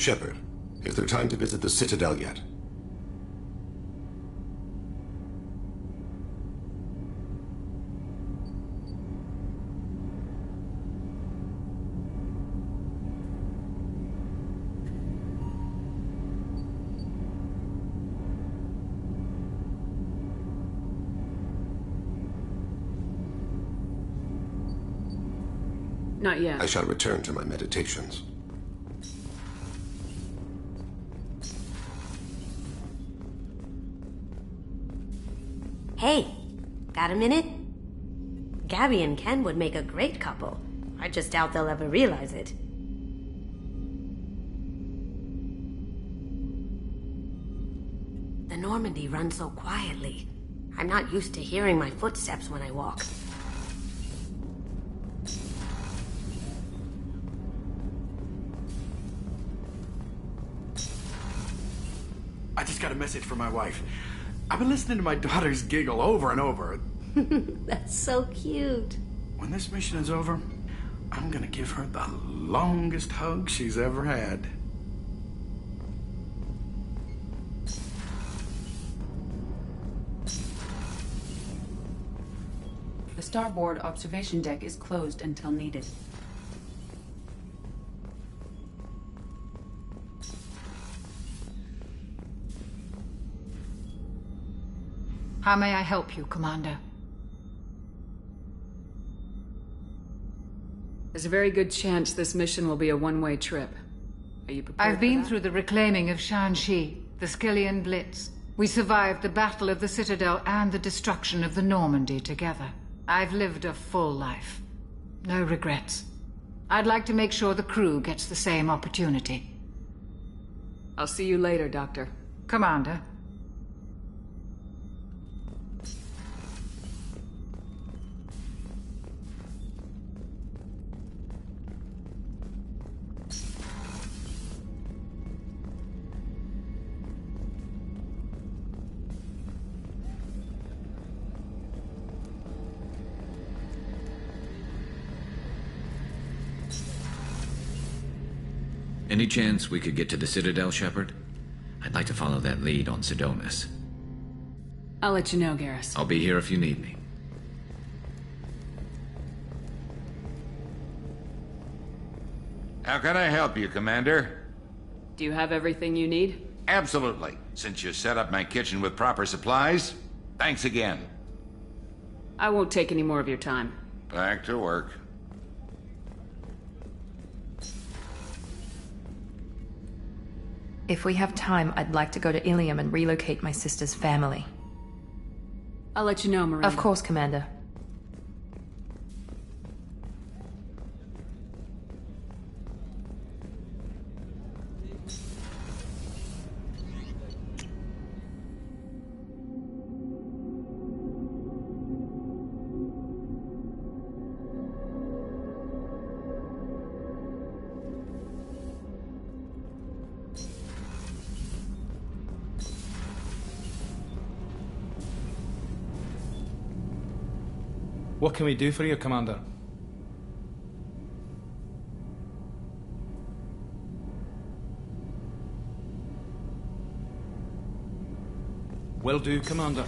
Shepard, is there time to visit the Citadel yet? Not yet. I shall return to my meditations. Hey, got a minute? Gabby and Ken would make a great couple. I just doubt they'll ever realize it. The Normandy runs so quietly. I'm not used to hearing my footsteps when I walk. I just got a message from my wife. I've been listening to my daughters giggle over and over. That's so cute. When this mission is over, I'm gonna give her the longest hug she's ever had. The starboard observation deck is closed until needed. How may I help you, Commander? There's a very good chance this mission will be a one-way trip. Are you prepared I've been through the reclaiming of Shanxi, the Skillian Blitz. We survived the Battle of the Citadel and the destruction of the Normandy together. I've lived a full life. No regrets. I'd like to make sure the crew gets the same opportunity. I'll see you later, Doctor. Commander. Any chance we could get to the Citadel, Shepard? I'd like to follow that lead on Sidonis. I'll let you know, Garrus. I'll be here if you need me. How can I help you, Commander? Do you have everything you need? Absolutely. Since you set up my kitchen with proper supplies, thanks again. I won't take any more of your time. Back to work. If we have time, I'd like to go to Ilium and relocate my sister's family. I'll let you know, Miranda. Of course, Commander. What can we do for you, Commander? Will do, Commander.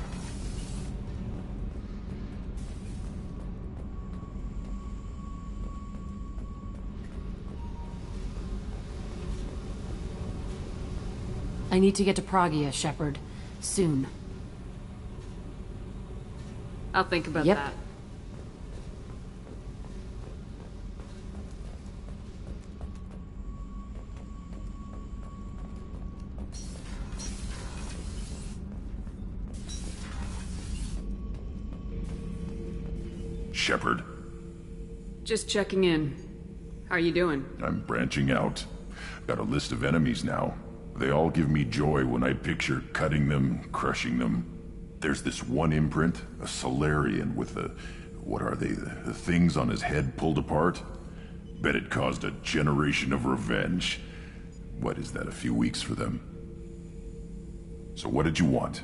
I need to get to Pragia, Shepard. Soon. I'll think about that. Shepard? Just checking in. How are you doing? I'm branching out. Got a list of enemies now. They all give me joy when I picture cutting them, crushing them. There's this one imprint, a Solarian with the... what are they? The things on his head pulled apart? Bet it caused a generation of revenge. What is that, a few weeks for them? So what did you want?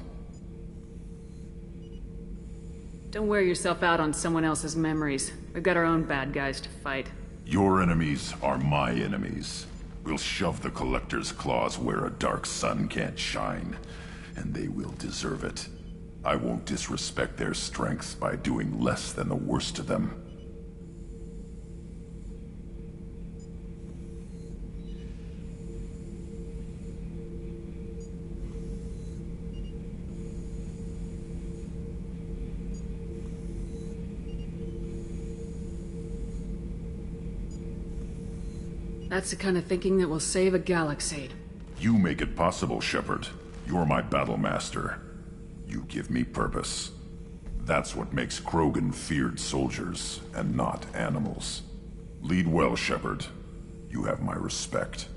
Don't wear yourself out on someone else's memories. We've got our own bad guys to fight. Your enemies are my enemies. We'll shove the Collector's claws where a dark sun can't shine, and they will deserve it. I won't disrespect their strengths by doing less than the worst to them. That's the kind of thinking that will save a galaxy. You make it possible, Shepard. You're my battle master. You give me purpose. That's what makes Krogan feared soldiers, and not animals. Lead well, Shepard. You have my respect.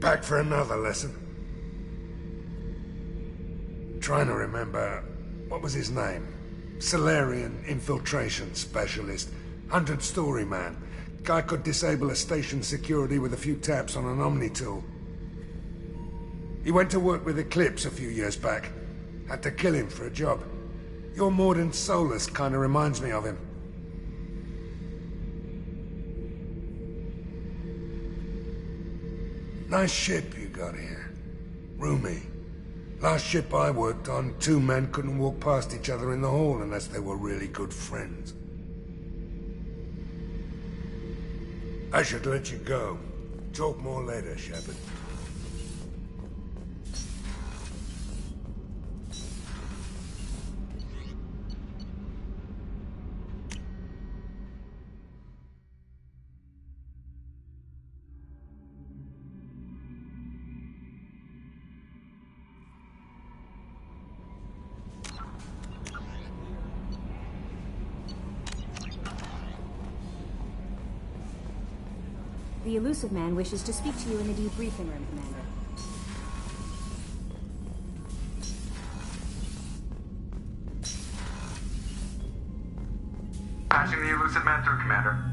Back for another lesson. Trying to remember, what was his name? Solarian infiltration specialist. 100-story man. Guy could disable a station security with a few taps on an Omni tool. He went to work with Eclipse a few years back. Had to kill him for a job. Your Mordant Solus kinda reminds me of him. Nice ship you got here. Roomy. Last ship I worked on, two men couldn't walk past each other in the hall unless they were really good friends. I should let you go. Talk more later, Shepard. The elusive man wishes to speak to you in the debriefing room, Commander. Patching the elusive man through, Commander.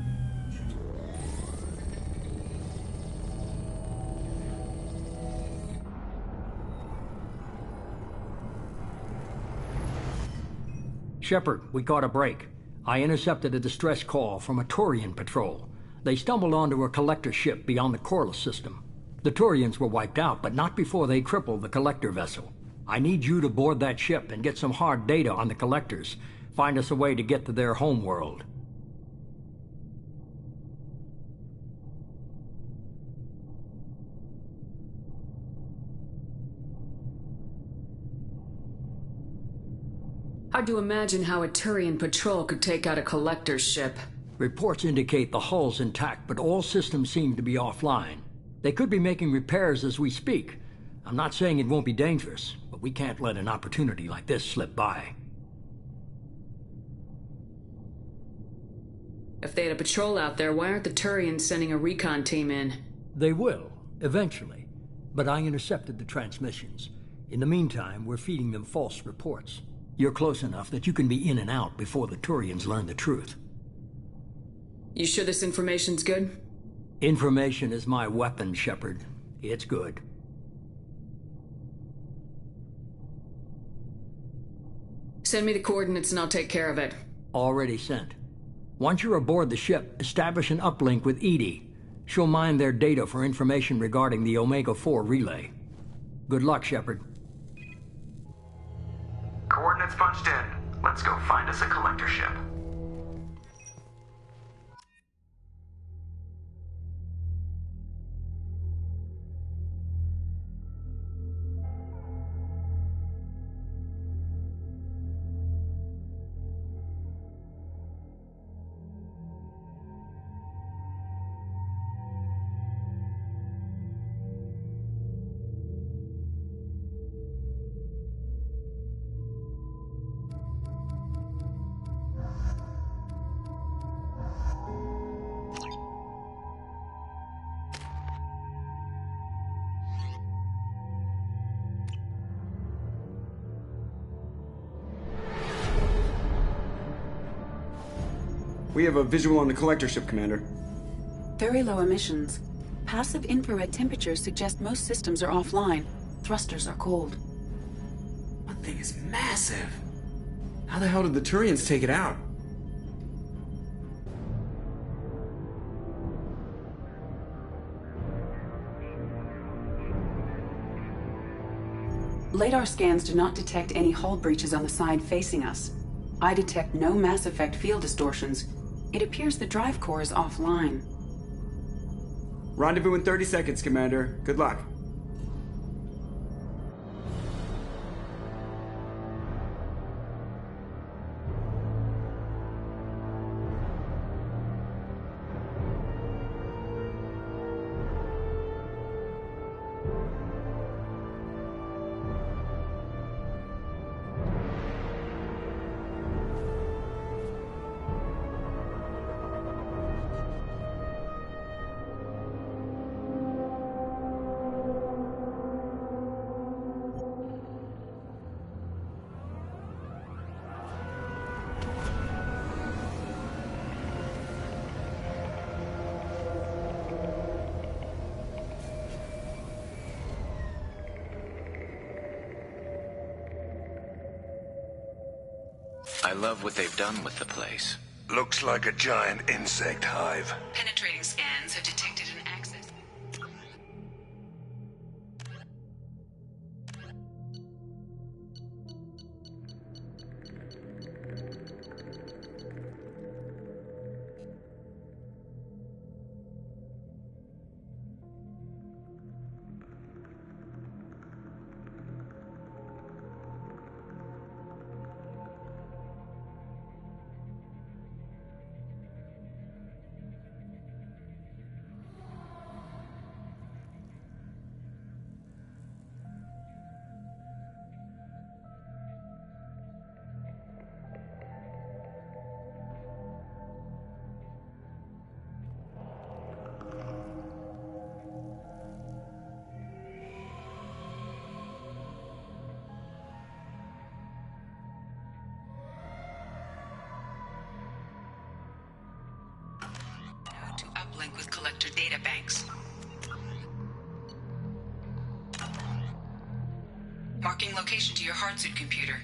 Shepard, we caught a break. I intercepted a distress call from a Turian patrol. They stumbled onto a collector ship beyond the Corliss system. The Turians were wiped out, but not before they crippled the collector vessel. I need you to board that ship and get some hard data on the collectors. Find us a way to get to their homeworld. Hard to imagine how a Turian patrol could take out a collector's ship. Reports indicate the hull's intact, but all systems seem to be offline. They could be making repairs as we speak. I'm not saying it won't be dangerous, but we can't let an opportunity like this slip by. If they had a patrol out there, why aren't the Turians sending a recon team in? They will, eventually. But I intercepted the transmissions. In the meantime, we're feeding them false reports. You're close enough that you can be in and out before the Turians learn the truth. You sure this information's good? Information is my weapon, Shepard. It's good. Send me the coordinates and I'll take care of it. Already sent. Once you're aboard the ship, establish an uplink with Edie. She'll mine their data for information regarding the Omega-4 relay. Good luck, Shepard. Coordinates punched in. Let's go find us a collector ship. We have a visual on the collector ship, Commander. Very low emissions. Passive infrared temperatures suggest most systems are offline. Thrusters are cold. That thing is massive. How the hell did the Turians take it out? Radar scans do not detect any hull breaches on the side facing us. I detect no Mass Effect field distortions. It appears the drive core is offline. Rendezvous in 30 seconds, Commander. Good luck. I love what they've done with the place. Looks like a giant insect hive. Penetrating scans have detected an access. To uplink with collector data banks. Marking location to your hardsuit computer.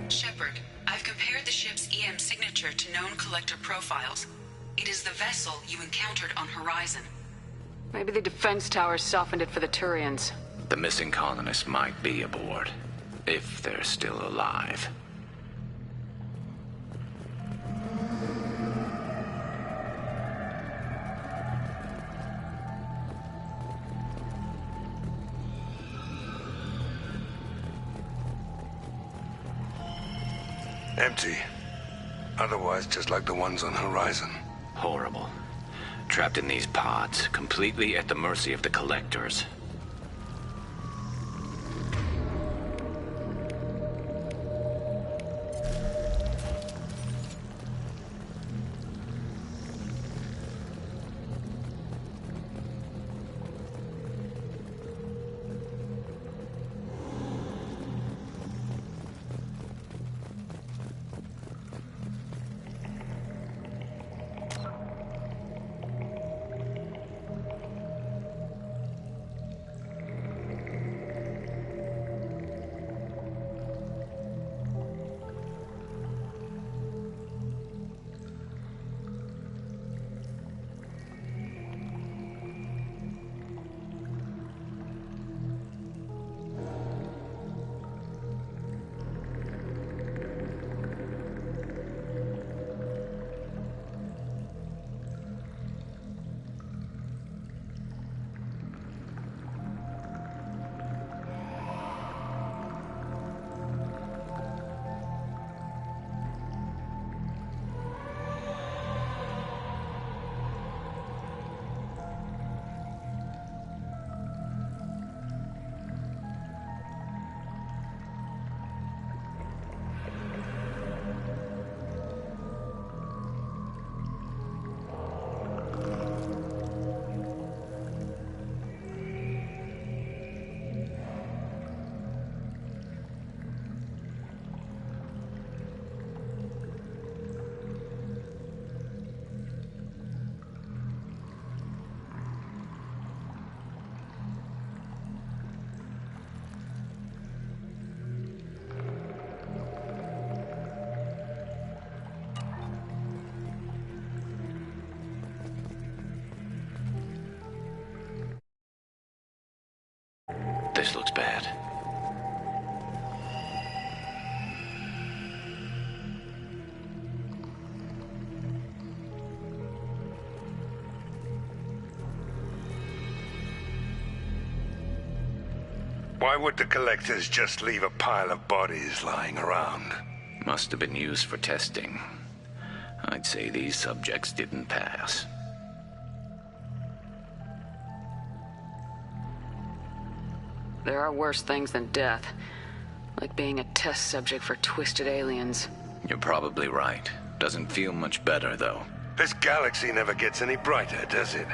Shepard, I've compared the ship's EM signature to known collector profiles. It is the vessel you encountered on Horizon. Maybe the defense towers softened it for the Turians. The missing colonists might be aboard, if they're still alive. Empty. Otherwise, just like the ones on Horizon. Horrible. Trapped in these pods, completely at the mercy of the collectors. This looks bad. Why would the collectors just leave a pile of bodies lying around? Must have been used for testing. I'd say these subjects didn't pass. There are worse things than death. Like being a test subject for twisted aliens. You're probably right. Doesn't feel much better, though. This galaxy never gets any brighter, does it?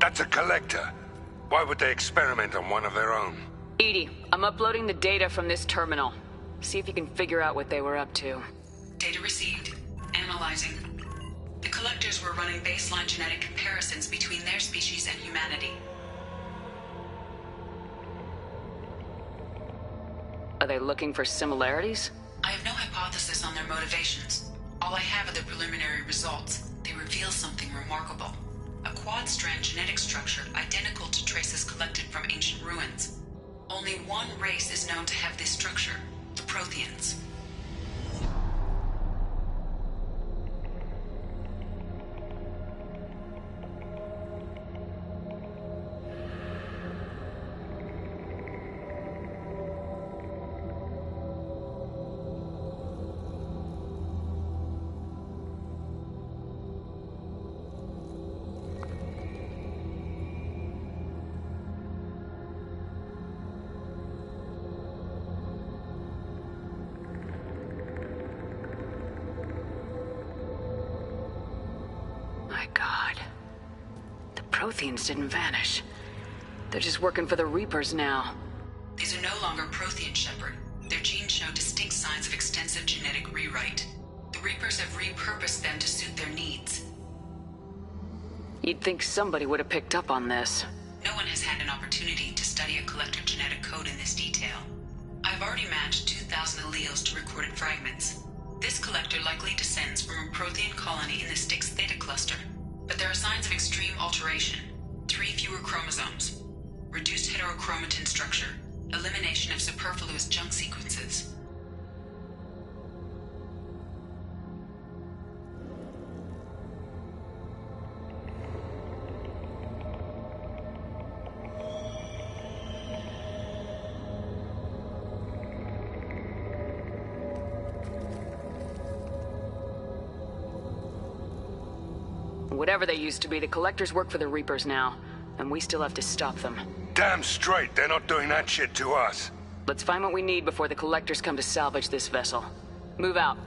That's a collector. Why would they experiment on one of their own? Edie, I'm uploading the data from this terminal. See if you can figure out what they were up to. Data received. Analyzing. The collectors were running baseline genetic comparisons between their species and humanity. Are they looking for similarities? I have no hypothesis on their motivations. All I have are the preliminary results. They reveal something remarkable. A quad-strand genetic structure identical to traces collected from ancient ruins. Only one race is known to have this structure, the Protheans. My God. The Protheans didn't vanish. They're just working for the Reapers now. These are no longer Prothean, Shepard. Their genes show distinct signs of extensive genetic rewrite. The Reapers have repurposed them to suit their needs. You'd think somebody would have picked up on this. No one has had an opportunity to study a collector genetic code in this detail. I've already matched 2,000 alleles to recorded fragments. This collector likely descends from a Prothean colony in the Styx Theta cluster. But there are signs of extreme alteration. 3 fewer chromosomes. Reduced heterochromatin structure. Elimination of superfluous junk sequences. Whatever they used to be, the Collectors work for the Reapers now, and we still have to stop them. Damn straight, they're not doing that shit to us. Let's find what we need before the Collectors come to salvage this vessel. Move out.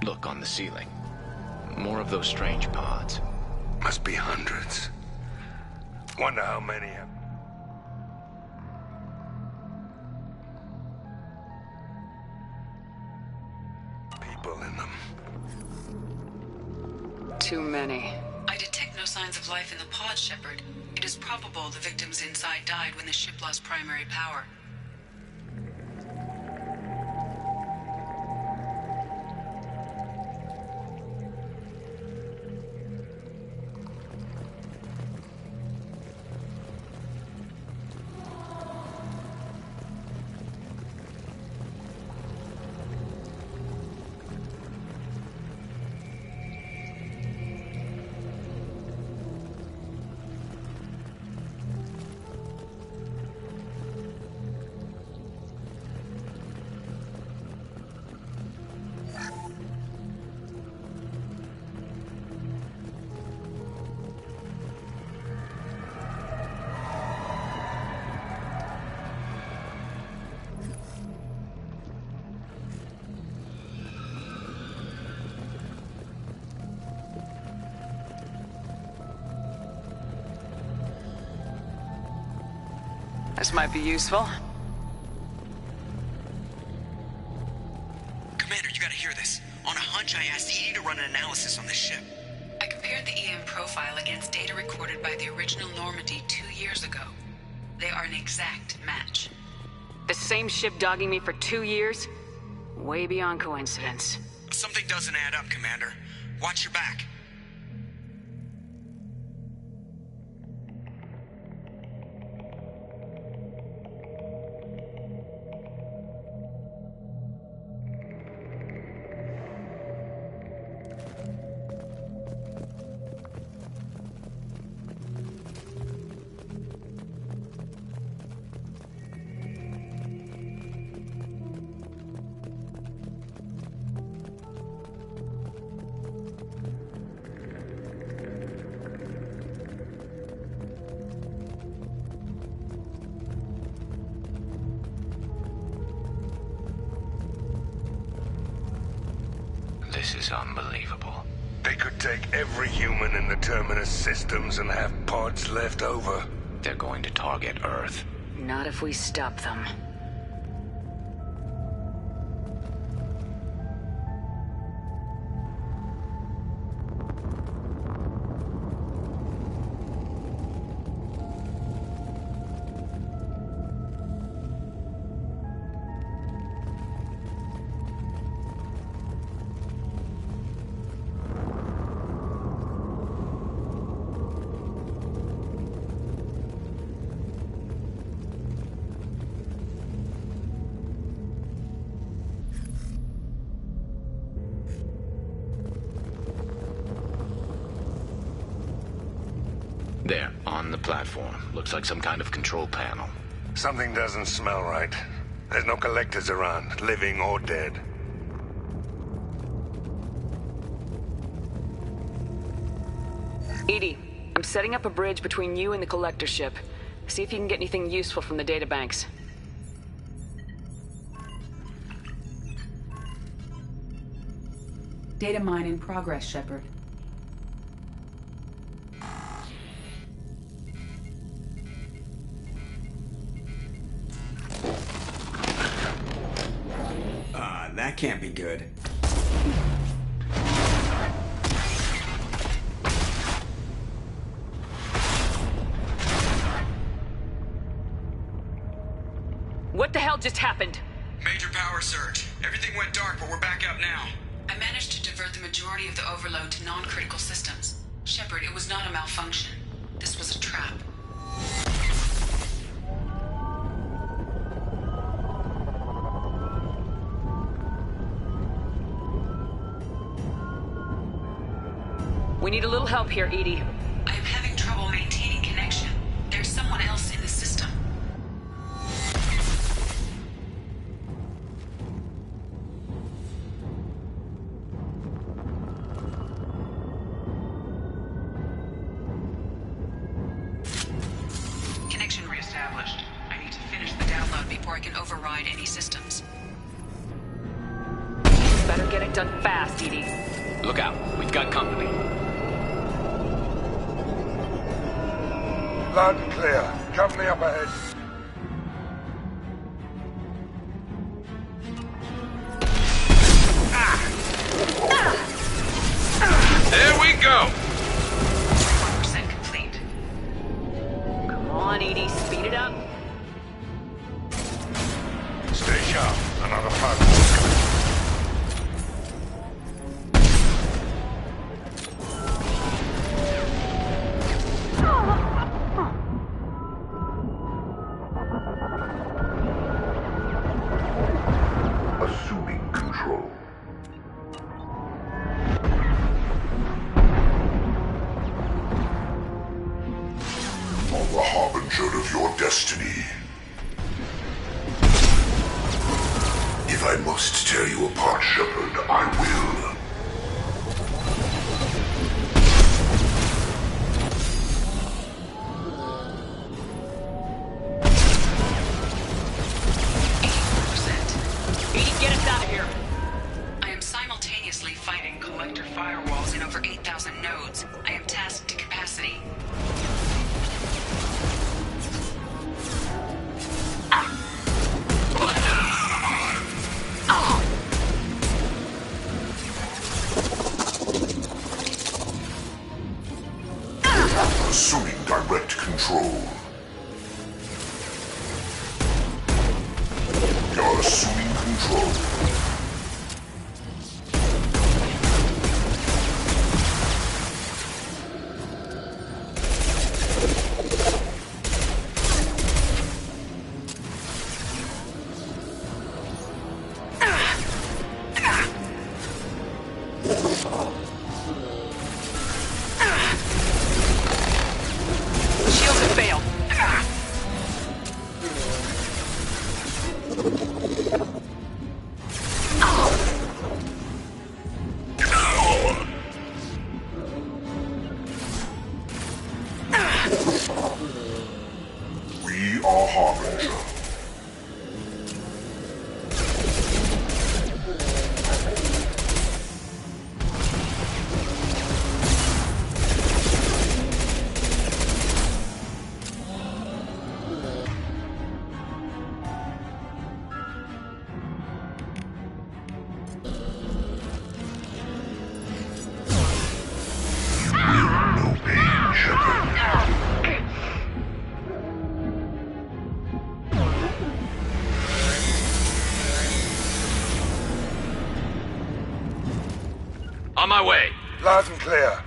Look on the ceiling. More of those strange pods. Must be hundreds. Wonder how many have... people in them. Too many. I detect no signs of life in the pod, Shepard. It is probable the victims inside died when the ship lost primary power. This might be useful. Commander, you gotta hear this. On a hunch, I asked Edie to run an analysis on this ship. I compared the EM profile against data recorded by the original Normandy 2 years ago. They are an exact match. The same ship dogging me for 2 years? Way beyond coincidence. Something doesn't add up, Commander. Watch your back. This is unbelievable. They could take every human in the Terminus systems and have pods left over. They're going to target Earth. Not if we stop them. There, on the platform. Looks like some kind of control panel. Something doesn't smell right. There's no collectors around, living or dead. Edie, I'm setting up a bridge between you and the Collector ship. See if you can get anything useful from the databanks. Data mine in progress, Shepard. That can't be good. What the hell just happened? Major power surge. Everything went dark, but we're back up now. I managed to divert the majority of the overload to non-critical systems. Shepard, it was not a malfunction. This was a trap. We need a little help here, Edie. I am having trouble maintaining connection. There's someone else in the system. Connection reestablished. I need to finish the download before I can override any systems. Better get it done fast, Edie. Look out. We've got company. Loud and clear. Company up ahead. There we go! 1% complete. Come on, Edie, speed it up. Stay sharp. Another platform coming. Assuming control. On the harbinger of your destiny. If I must tear you apart, Shepard, I will. Get us out of here. I am simultaneously fighting collector firewalls in over 8,000 nodes. I am tasked to capacity. Assuming direct control. You're assuming control. Shields have failed. We are harbinger. No pain, Shepard. On my way. Loud and clear.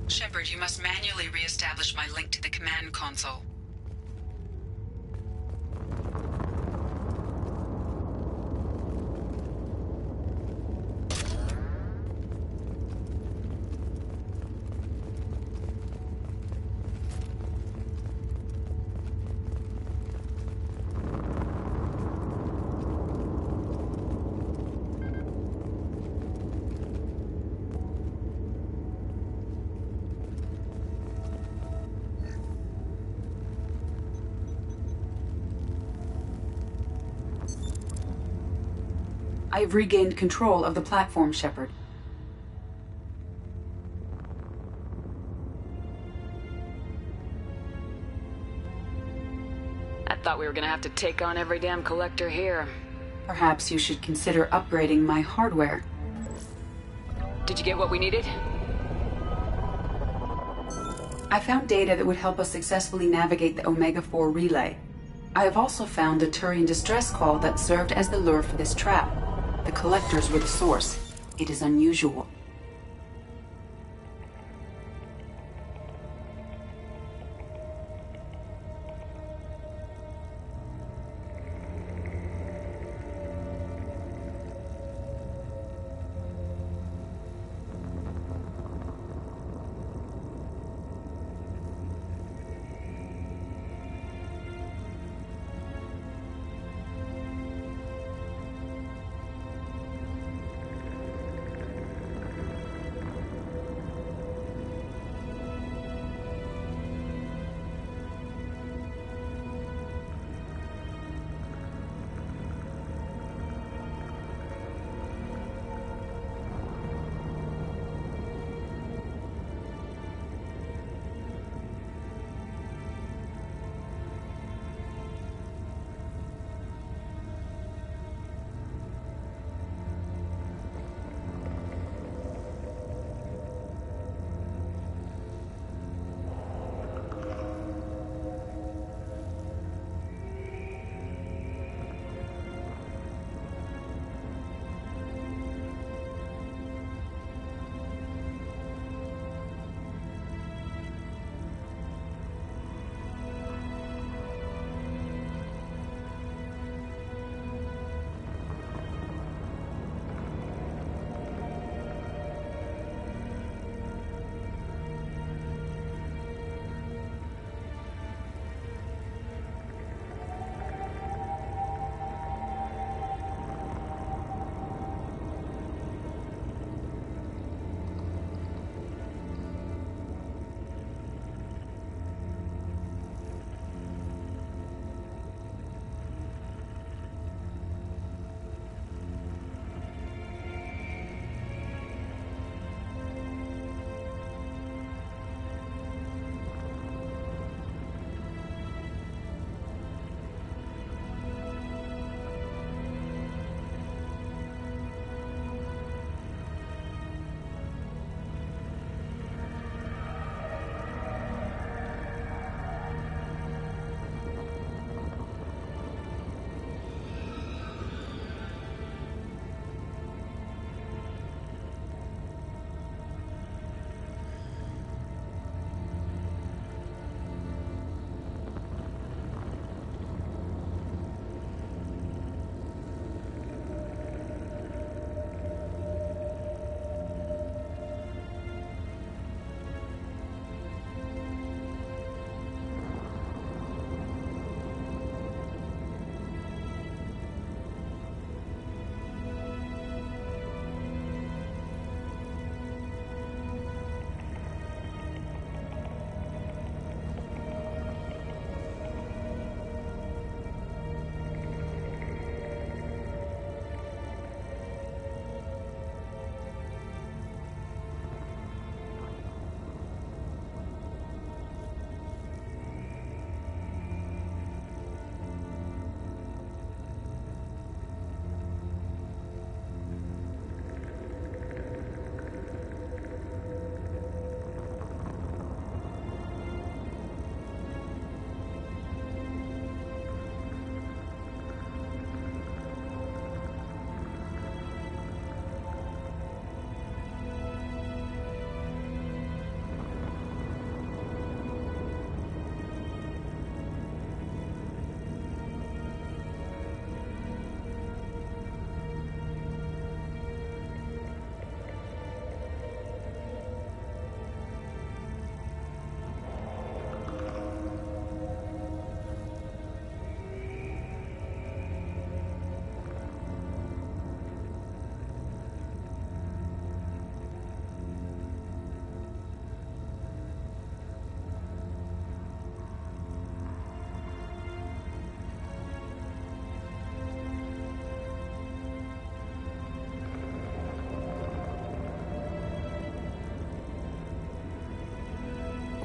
Shepard, you must manually re-establish my link to the command console. I've regained control of the platform, Shepard. I thought we were gonna have to take on every damn collector here. Perhaps you should consider upgrading my hardware. Did you get what we needed? I found data that would help us successfully navigate the Omega-4 relay. I have also found a Turian distress call that served as the lure for this trap. The collectors were the source. It is unusual.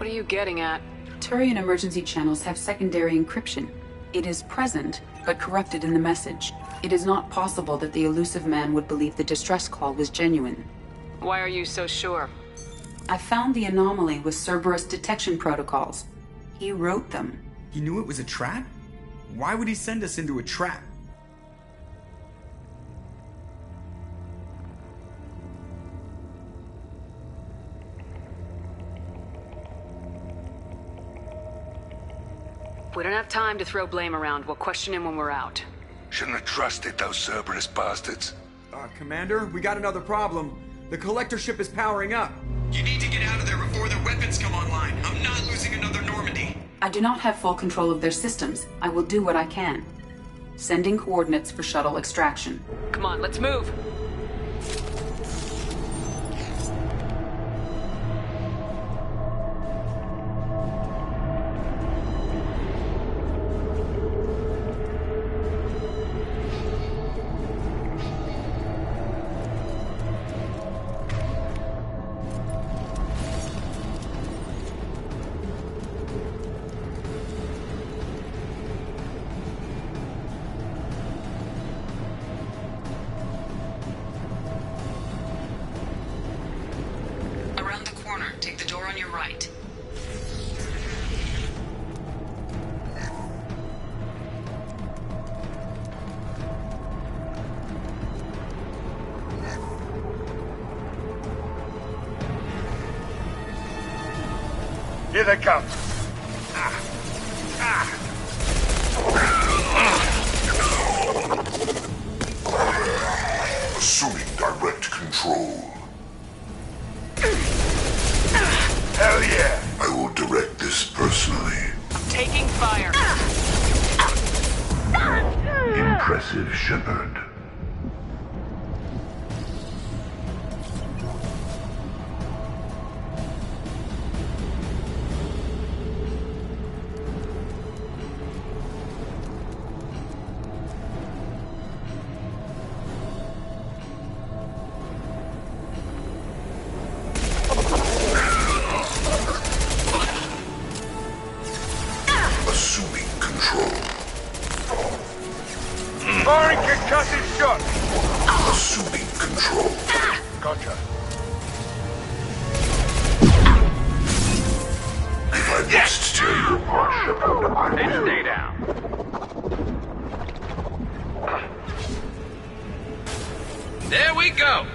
What are you getting at? Turian emergency channels have secondary encryption. It is present, but corrupted in the message. It is not possible that the elusive man would believe the distress call was genuine. Why are you so sure? I found the anomaly with Cerberus detection protocols. He wrote them. He knew it was a trap? Why would he send us into a trap? We don't have time to throw blame around. We'll question him when we're out. Shouldn't have trusted those Cerberus bastards. Commander, we got another problem. The collector ship is powering up. You need to get out of there before their weapons come online. I'm not losing another Normandy. I do not have full control of their systems. I will do what I can. Sending coordinates for shuttle extraction. Come on, let's move. Take the door on your right. Here they come. Assuming direct control. Hell yeah! I will direct this personally. I'm taking fire. Impressive, Shepard. Firing concussive shot! Assuming control. Gotcha. If I must tear you apart, Shepard, I will. And stay down. There we go!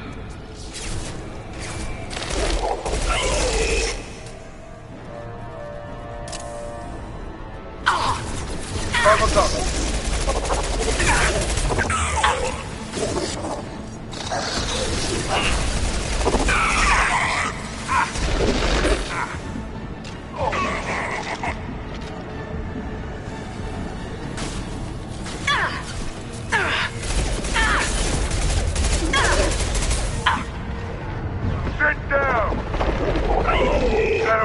Rifles up. Sit down!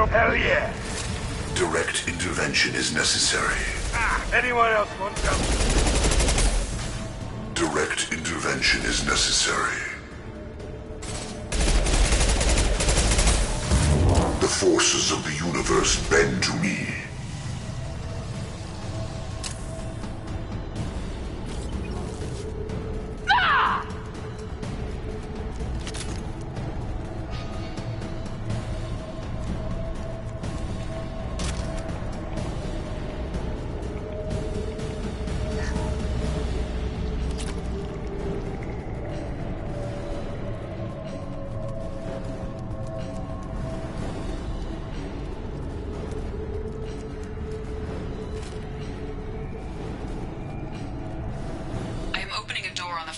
Hell yeah! Direct intervention is necessary. Anyone else want some? Direct intervention is necessary. The forces of the universe bend to me.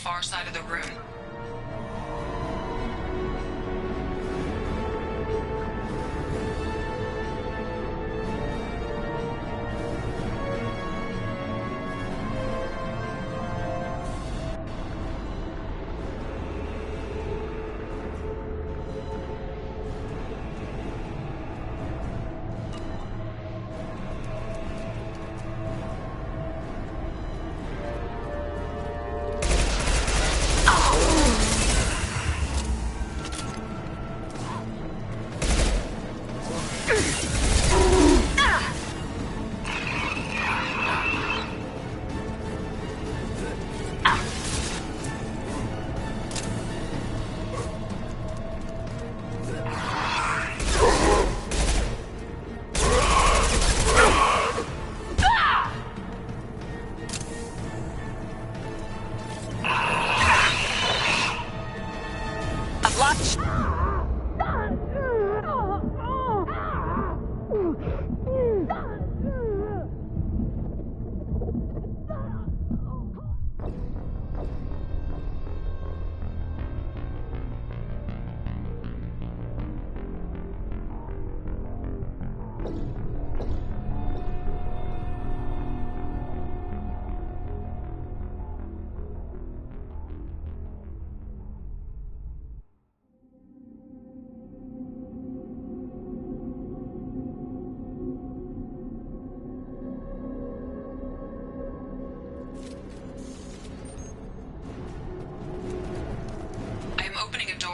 Far side of the room.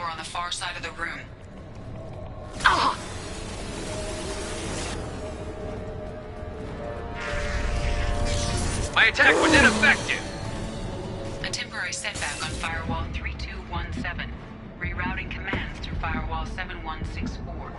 On the far side of the room. My attack was ineffective! A temporary setback on firewall 3217. Rerouting commands through firewall 7164.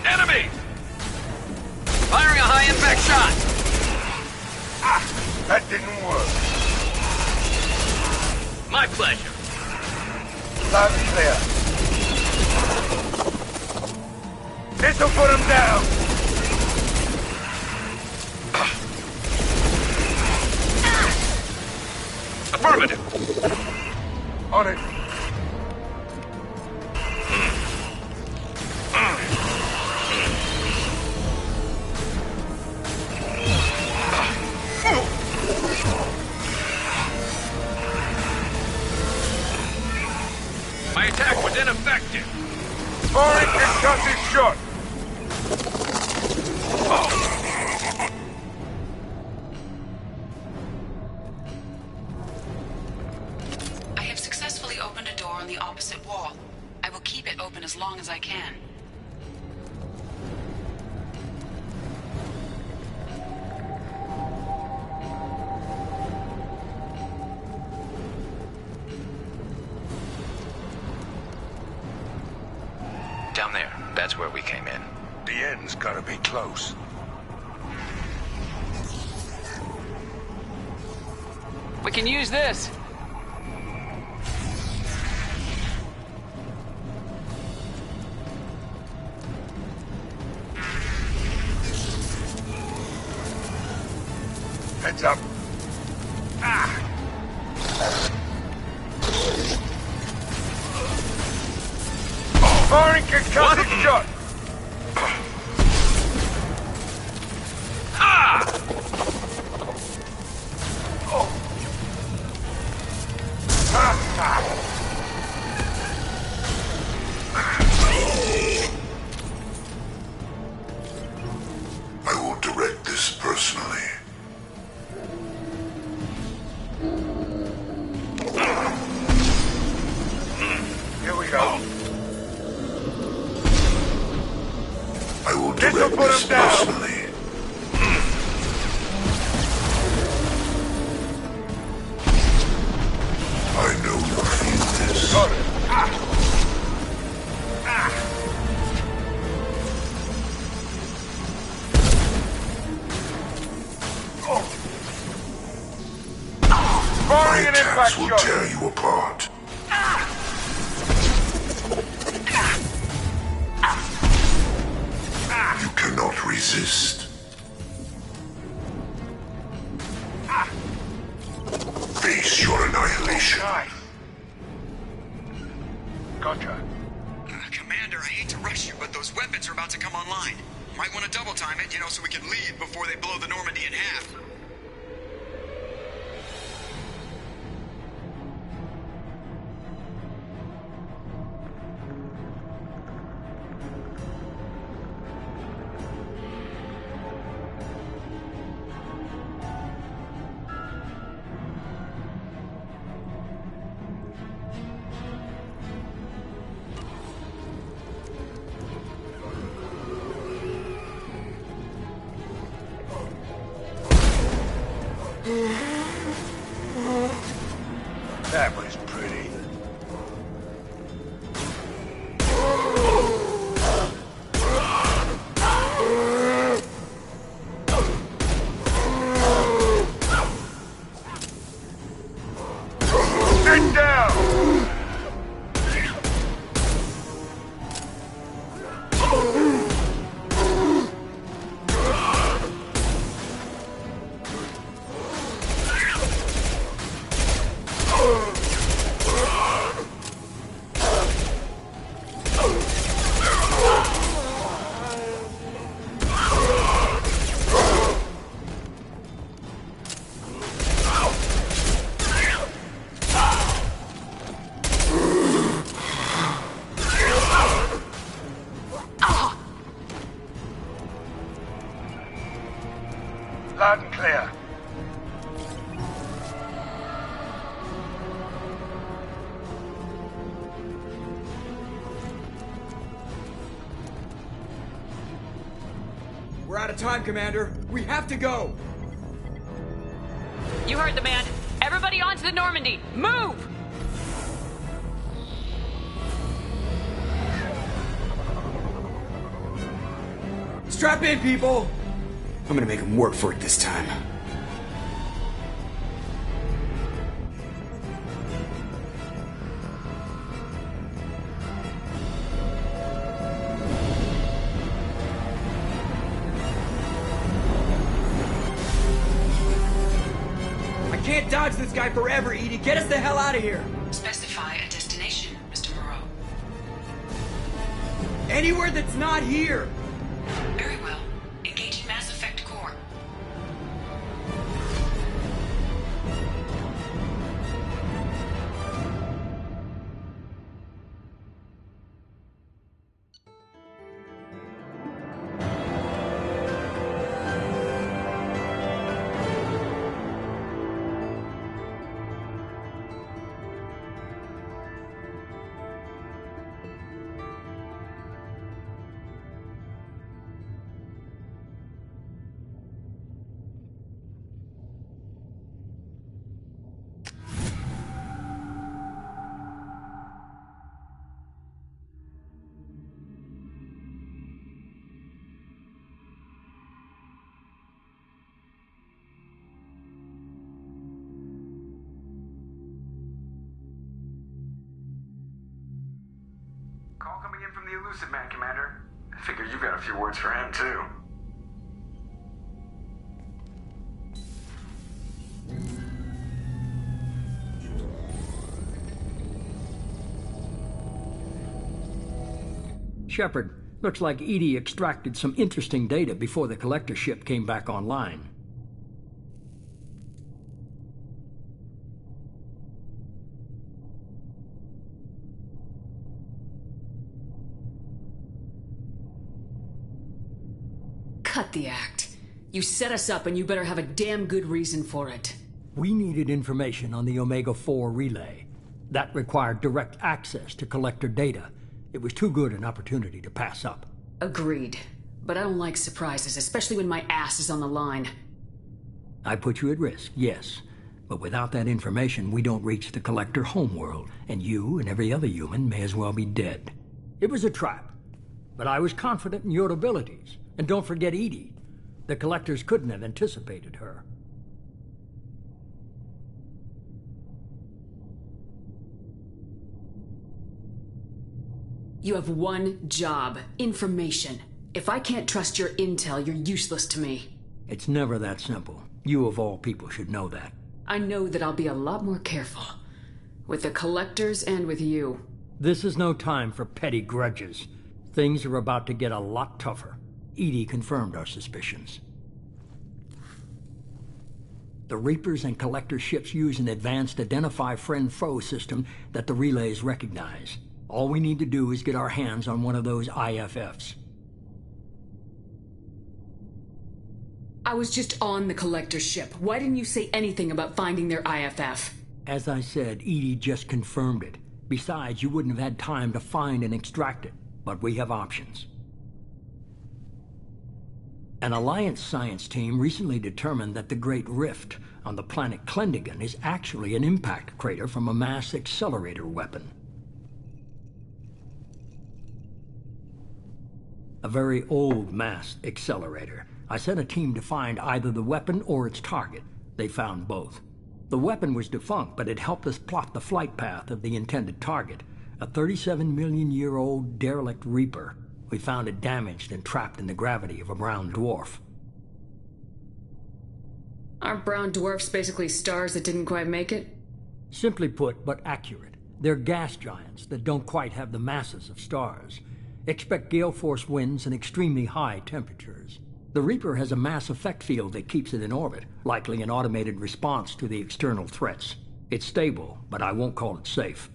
Enemy! Firing a high-impact shot! That didn't work. My pleasure. Loud and clear. This'll put him down. Affirmative. On it. My attack was ineffective. Firing concussive shot. I have successfully opened a door on the opposite wall. I will keep it open as long as I can. Down there. That's where we came in. The end's gotta be close. We can use this. Heads up. Firing concussive shot. I will direct this personally. Here we go. I will direct this personally. I know you feel this. Got it. Firing an impact will shot. tear you apart. You cannot resist. Face your annihilation. Gotcha. Commander, I hate to rush you, but those weapons are about to come online. Might want to double time it, so we can leave before they blow the Normandy in half. We're out of time, Commander. We have to go. You heard the man. Everybody onto the Normandy. Move! Strap in, people! I'm gonna make them work for it this time. I can't dodge this guy forever, Edie. Get us the hell out of here. Specify a destination, Mr. Moreau. Anywhere that's not here. Very well. Engaging Mass Effect core. Call coming in from the Elusive Man, Commander. I figure you've got a few words for him, too. Shepard, looks like Edie extracted some interesting data before the collector ship came back online. Cut the act. You set us up and you better have a damn good reason for it. We needed information on the Omega-4 relay. That required direct access to collector data. It was too good an opportunity to pass up. Agreed. But I don't like surprises, especially when my ass is on the line. I put you at risk, yes. But without that information, we don't reach the collector homeworld, and you and every other human may as well be dead. It was a trap, but I was confident in your abilities. And don't forget Edie. The collectors couldn't have anticipated her. You have one job. Information. If I can't trust your intel, you're useless to me. It's never that simple. You of all people should know that. I know that I'll be a lot more careful. With the collectors and with you. This is no time for petty grudges. Things are about to get a lot tougher. Edie confirmed our suspicions. The Reapers and Collector ships use an advanced identify friend-foe system that the relays recognize. All we need to do is get our hands on one of those IFFs. I was just on the Collector ship. Why didn't you say anything about finding their IFF? As I said, Edie just confirmed it. Besides, you wouldn't have had time to find and extract it. But we have options. An Alliance science team recently determined that the Great Rift on the planet Klendigan is actually an impact crater from a mass accelerator weapon. A very old mass accelerator. I sent a team to find either the weapon or its target. They found both. The weapon was defunct, but it helped us plot the flight path of the intended target, a 37-million-year-old derelict Reaper. We found it damaged and trapped in the gravity of a brown dwarf. Aren't brown dwarfs basically stars that didn't quite make it? Simply put, but accurate. They're gas giants that don't quite have the masses of stars. Expect gale force winds and extremely high temperatures. The Reaper has a mass effect field that keeps it in orbit, likely an automated response to the external threats. It's stable, but I won't call it safe.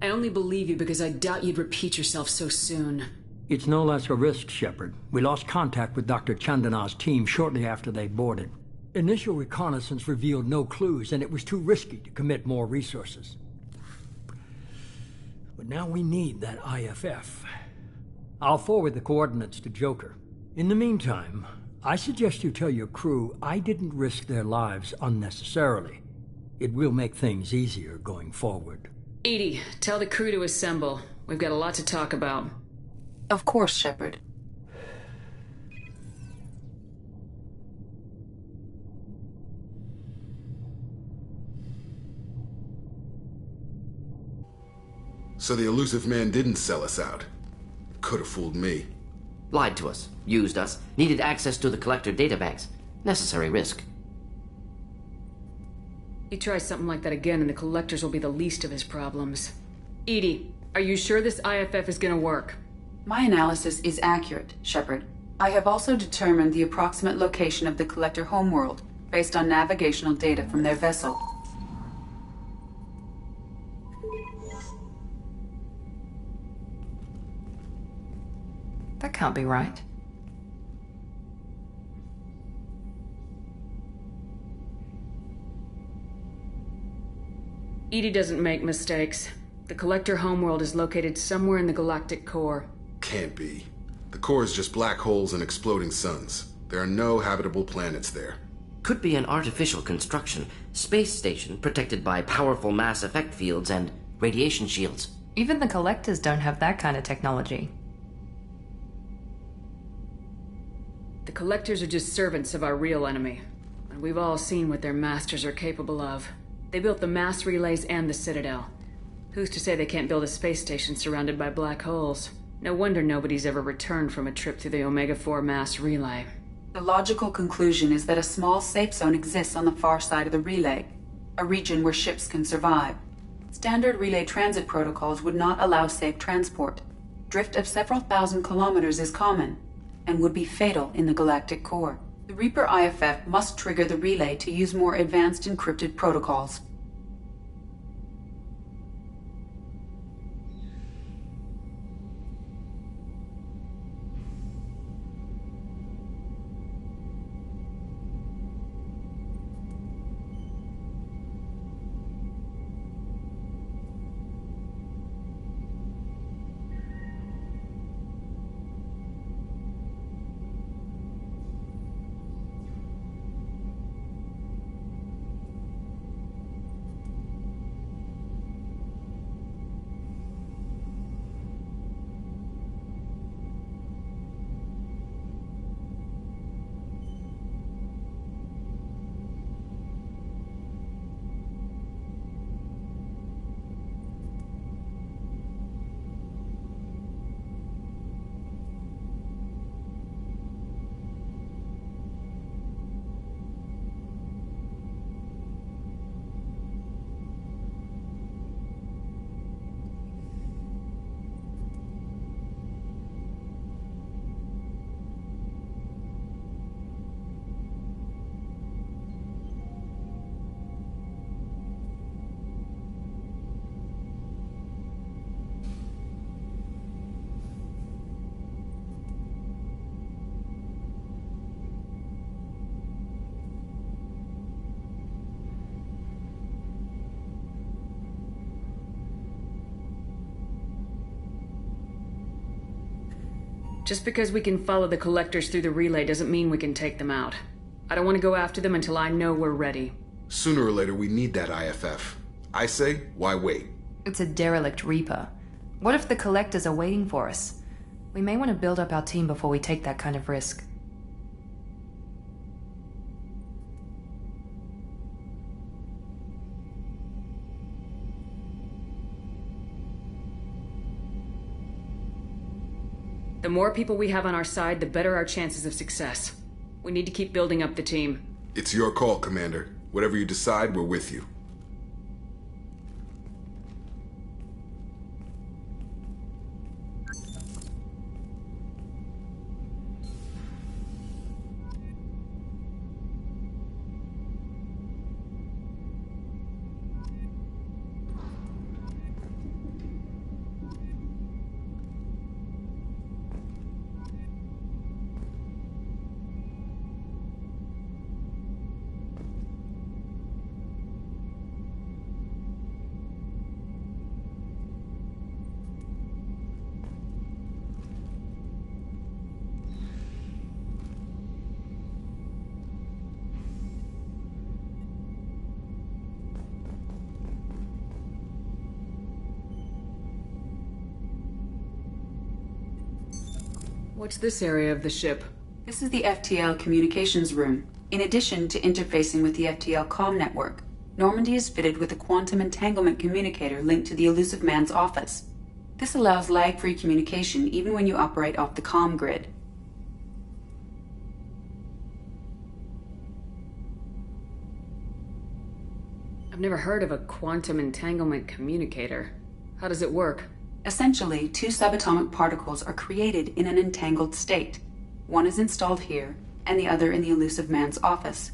I only believe you because I doubt you'd repeat yourself so soon. It's no less a risk, Shepard. We lost contact with Dr. Chandana's team shortly after they boarded. Initial reconnaissance revealed no clues, and it was too risky to commit more resources. But now we need that IFF. I'll forward the coordinates to Joker. In the meantime, I suggest you tell your crew I didn't risk their lives unnecessarily. It will make things easier going forward. Edie, tell the crew to assemble. We've got a lot to talk about. Of course, Shepard. So the elusive man didn't sell us out. Could have fooled me. Lied to us, used us, needed access to the collector databanks. Necessary risk. He tries something like that again and the collectors will be the least of his problems. Edie, are you sure this IFF is gonna work? My analysis is accurate, Shepard. I have also determined the approximate location of the collector homeworld based on navigational data from their vessel. That can't be right. Edie doesn't make mistakes. The collector homeworld is located somewhere in the galactic core. Can't be. The core is just black holes and exploding suns. There are no habitable planets there. Could be an artificial construction. Space station protected by powerful mass effect fields and radiation shields. Even the collectors don't have that kind of technology. The collectors are just servants of our real enemy. And we've all seen what their masters are capable of. They built the mass relays and the Citadel. Who's to say they can't build a space station surrounded by black holes? No wonder nobody's ever returned from a trip through the Omega-4 mass relay. The logical conclusion is that a small safe zone exists on the far side of the relay, a region where ships can survive. Standard relay transit protocols would not allow safe transport. Drift of several thousand kilometers is common, and would be fatal in the galactic core. The Reaper IFF must trigger the relay to use more advanced encrypted protocols. Just because we can follow the collectors through the relay doesn't mean we can take them out. I don't want to go after them until I know we're ready. Sooner or later, we need that IFF. I say, why wait? It's a derelict Reaper. What if the collectors are waiting for us? We may want to build up our team before we take that kind of risk. The more people we have on our side, the better our chances of success. We need to keep building up the team. It's your call, Commander. Whatever you decide, we're with you. What's this area of the ship? This is the FTL communications room. In addition to interfacing with the FTL comm network, Normandy is fitted with a quantum entanglement communicator linked to the Elusive Man's office. This allows lag-free communication even when you operate off the comm grid. I've never heard of a quantum entanglement communicator. How does it work? Essentially, two subatomic particles are created in an entangled state. One is installed here, and the other in the Elusive Man's office.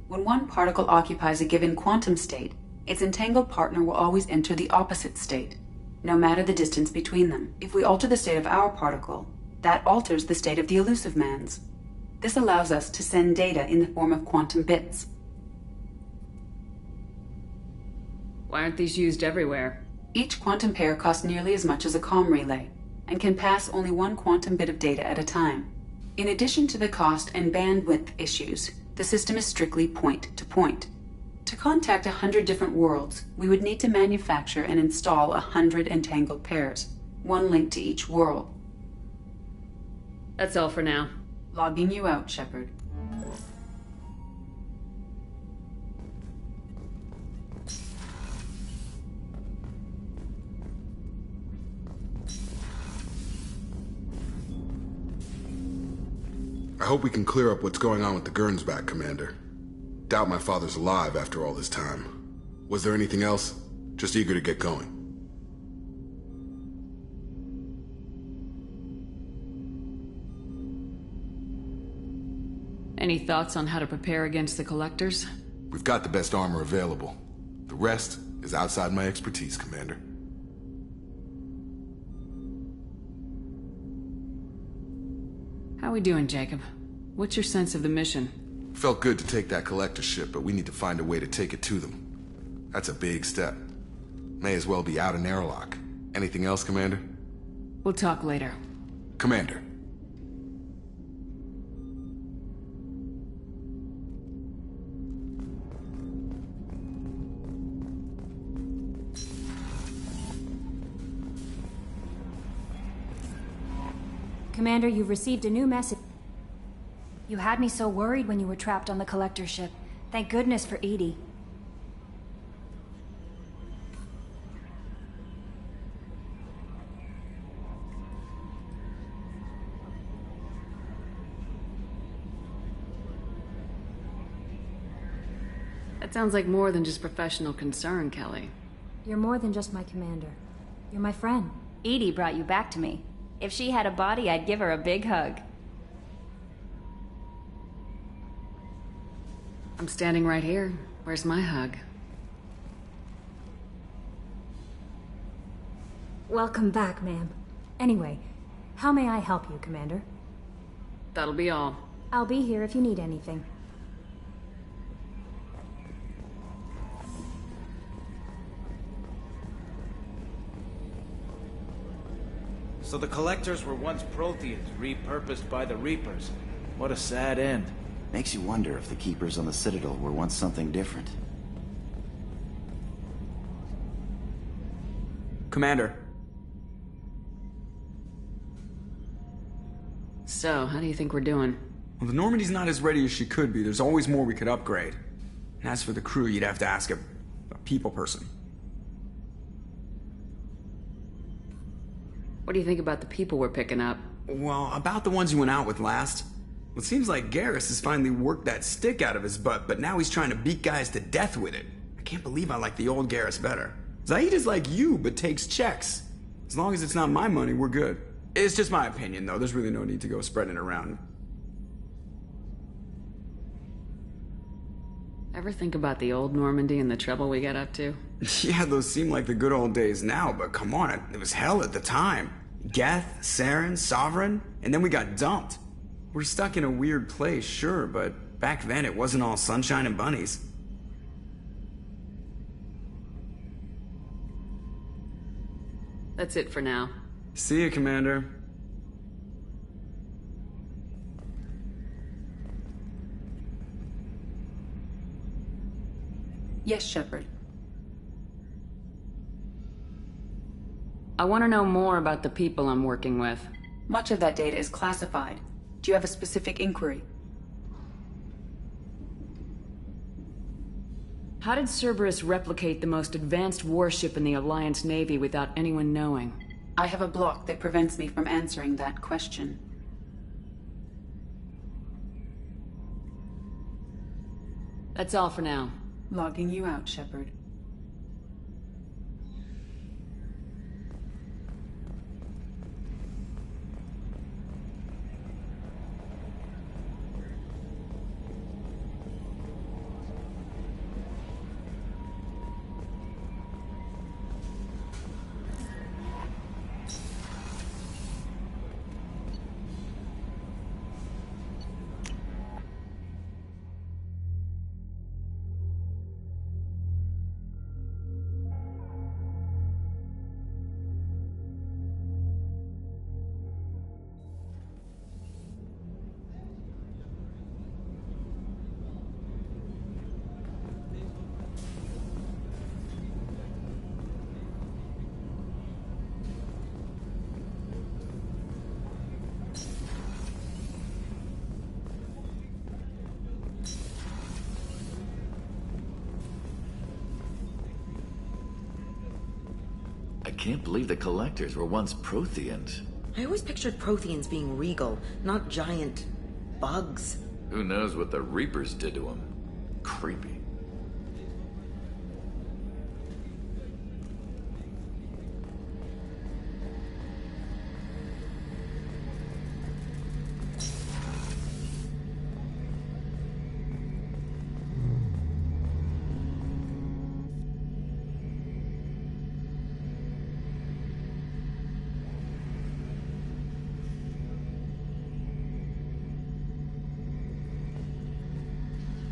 When one particle occupies a given quantum state, its entangled partner will always enter the opposite state, no matter the distance between them. If we alter the state of our particle, that alters the state of the Elusive Man's. This allows us to send data in the form of quantum bits. Why aren't these used everywhere? Each quantum pair costs nearly as much as a comm relay, and can pass only one quantum bit of data at a time. In addition to the cost and bandwidth issues, the system is strictly point-to-point. To contact 100 different worlds, we would need to manufacture and install 100 entangled pairs, one link to each world. That's all for now. Logging you out, Shepard. I hope we can clear up what's going on with the Gernsback, Commander. Doubt my father's alive after all this time. Was there anything else? Just eager to get going. Any thoughts on how to prepare against the Collectors? We've got the best armor available. The rest is outside my expertise, Commander. How we doing, Jacob? What's your sense of the mission? Felt good to take that collector ship, but we need to find a way to take it to them. That's a big step. May as well be out an airlock. Anything else, Commander? We'll talk later. Commander. Commander, you've received a new message. You had me so worried when you were trapped on the collector ship. Thank goodness for Edie. That sounds like more than just professional concern, Kelly. You're more than just my commander. You're my friend. Edie brought you back to me. If she had a body, I'd give her a big hug. I'm standing right here. Where's my hug? Welcome back, ma'am. Anyway, how may I help you, Commander? That'll be all. I'll be here if you need anything. So the Collectors were once Protheans, repurposed by the Reapers. What a sad end. Makes you wonder if the Keepers on the Citadel were once something different. Commander. So, how do you think we're doing? Well, the Normandy's not as ready as she could be. There's always more we could upgrade. And as for the crew, you'd have to ask a people person. What do you think about the people we're picking up? Well, about the ones you went out with last. Well, it seems like Garrus has finally worked that stick out of his butt, but now he's trying to beat guys to death with it. I can't believe I like the old Garrus better. Zaid is like you, but takes checks. As long as it's not my money, we're good. It's just my opinion, though. There's really no need to go spreading it around. Ever think about the old Normandy and the trouble we got up to? Yeah, those seem like the good old days now, but come on, it was hell at the time. Geth, Saren, Sovereign, and then we got dumped. We're stuck in a weird place, sure, but back then it wasn't all sunshine and bunnies. That's it for now. See you, Commander. Yes, Shepard. I want to know more about the people I'm working with. Much of that data is classified. Do you have a specific inquiry? How did Cerberus replicate the most advanced warship in the Alliance Navy without anyone knowing? I have a block that prevents me from answering that question. That's all for now. Logging you out, Shepard. I can't believe the Collectors were once Protheans. I always pictured Protheans being regal, not giant bugs. Who knows what the Reapers did to them? Creepy.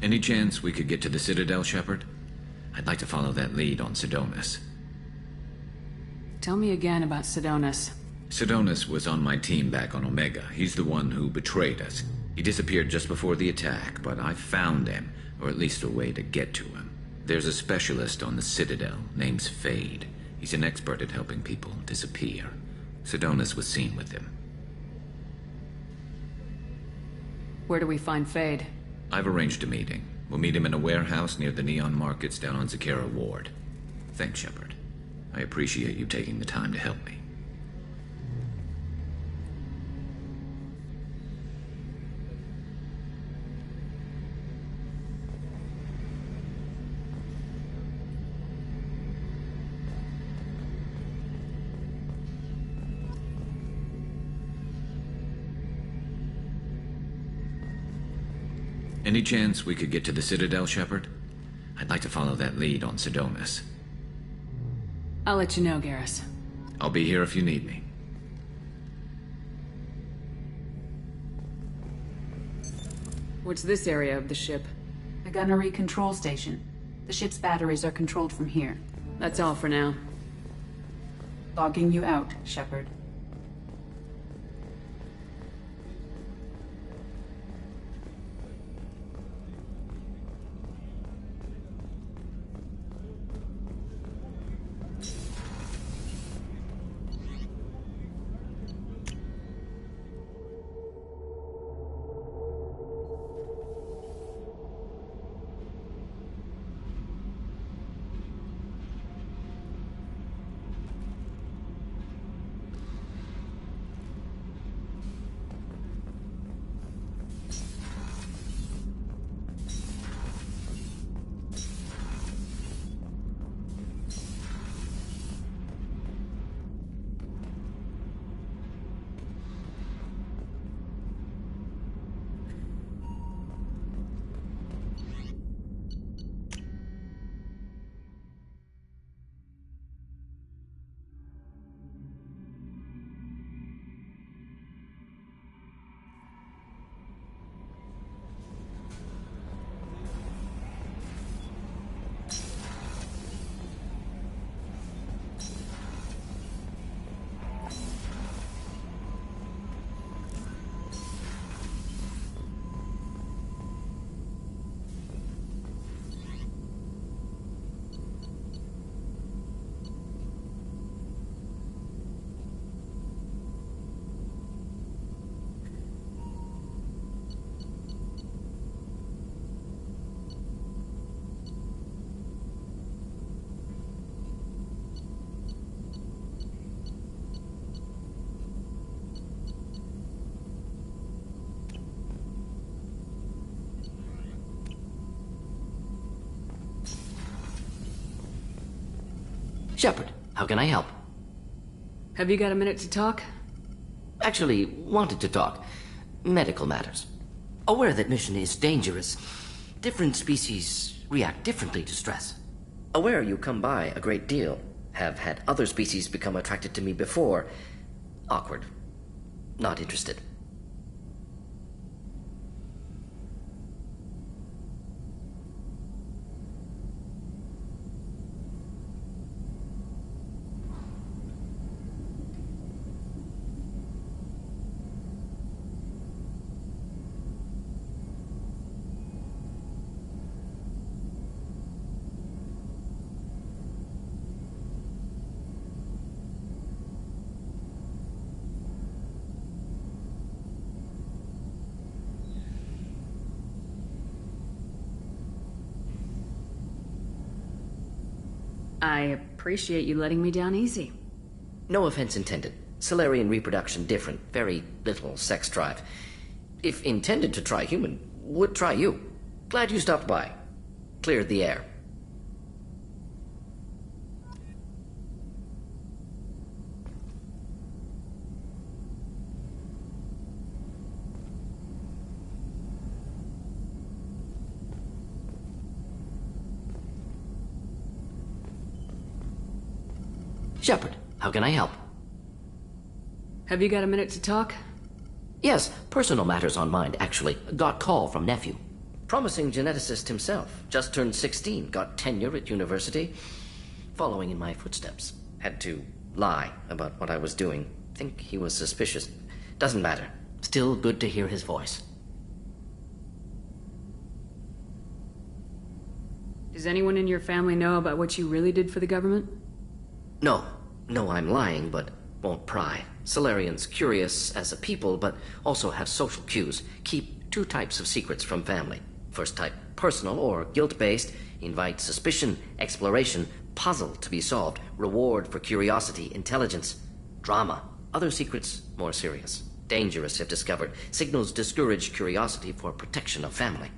Any chance we could get to the Citadel, Shepard? I'd like to follow that lead on Sidonis. Tell me again about Sidonis. Sidonis was on my team back on Omega. He's the one who betrayed us. He disappeared just before the attack, but I found him, or at least a way to get to him. There's a specialist on the Citadel, name's Fade. He's an expert at helping people disappear. Sidonis was seen with him. Where do we find Fade? I've arranged a meeting. We'll meet him in a warehouse near the Neon Markets down on Zakera Ward. Thanks, Shepard. I appreciate you taking the time to help me. Any chance we could get to the Citadel, Shepard? I'd like to follow that lead on Sidonis. I'll let you know, Garrus. I'll be here if you need me. What's this area of the ship? The gunnery control station. The ship's batteries are controlled from here. That's all for now. Logging you out, Shepard. Shepard, how can I help? Have you got a minute to talk? Actually, wanted to talk. Medical matters. Aware that mission is dangerous. Different species react differently to stress. Aware you come by a great deal. Have had other species become attracted to me before. Awkward. Not interested. I appreciate you letting me down easy. No offense intended. Solarian reproduction different. Very little sex drive. If intended to try human, would try you. Glad you stopped by. Cleared the air. Shepard, how can I help? Have you got a minute to talk? Yes, personal matters on mind, actually. Got call from nephew. Promising geneticist himself. Just turned 16, got tenure at university. Following in my footsteps. Had to lie about what I was doing. Think he was suspicious. Doesn't matter. Still good to hear his voice. Does anyone in your family know about what you really did for the government? No. No, I'm lying, but won't pry. Solarians curious as a people, but also have social cues. Keep two types of secrets from family. First type, personal or guilt-based, invite suspicion, exploration, puzzle to be solved, reward for curiosity, intelligence, drama. Other secrets, more serious. Dangerous if discovered. Signals discourage curiosity for protection of family.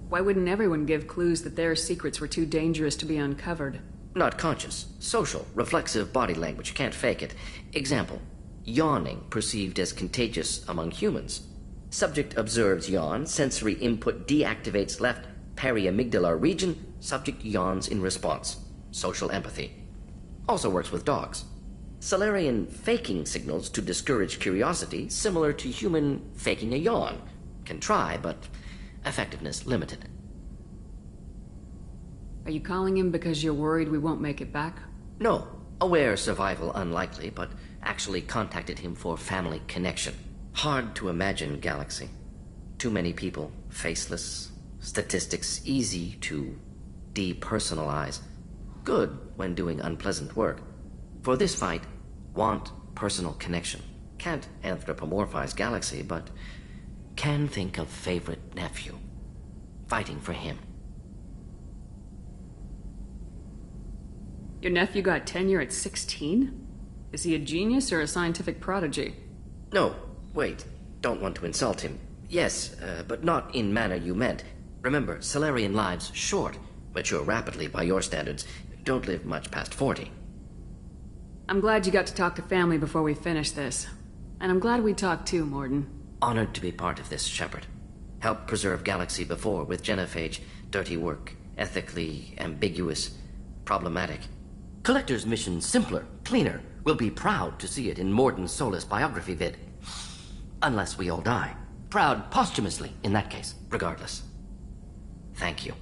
Why wouldn't everyone give clues that their secrets were too dangerous to be uncovered? Not conscious. Social, reflexive body language. Can't fake it. Example. Yawning perceived as contagious among humans. Subject observes yawn. Sensory input deactivates left periamygdalar region. Subject yawns in response. Social empathy. Also works with dogs. Solarian faking signals to discourage curiosity, similar to human faking a yawn. Can try, but effectiveness limited. Are you calling him because you're worried we won't make it back? No. Aware survival unlikely, but actually contacted him for family connection. Hard to imagine galaxy. Too many people, faceless, statistics easy to depersonalize. Good when doing unpleasant work. For this fight, want personal connection. Can't anthropomorphize galaxy, but can think of favorite nephew. Fighting for him. Your nephew got tenure at 16? Is he a genius or a scientific prodigy? No, wait. Don't want to insult him. Yes, but not in manner you meant. Remember, Solarian lives short. Mature rapidly by your standards. Don't live much past 40. I'm glad you got to talk to family before we finish this. And I'm glad we talked too, Morden. Honored to be part of this, Shepard. Helped preserve Galaxy before with genophage. Dirty work. Ethically ambiguous. Problematic. Collector's mission simpler, cleaner. We'll be proud to see it in Morden's Solus biography vid. Unless we all die. Proud posthumously, in that case, regardless. Thank you.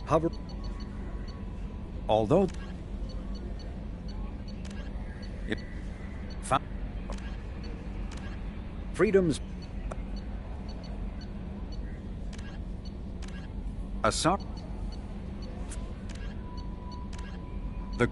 Hover. Although it found freedoms assault the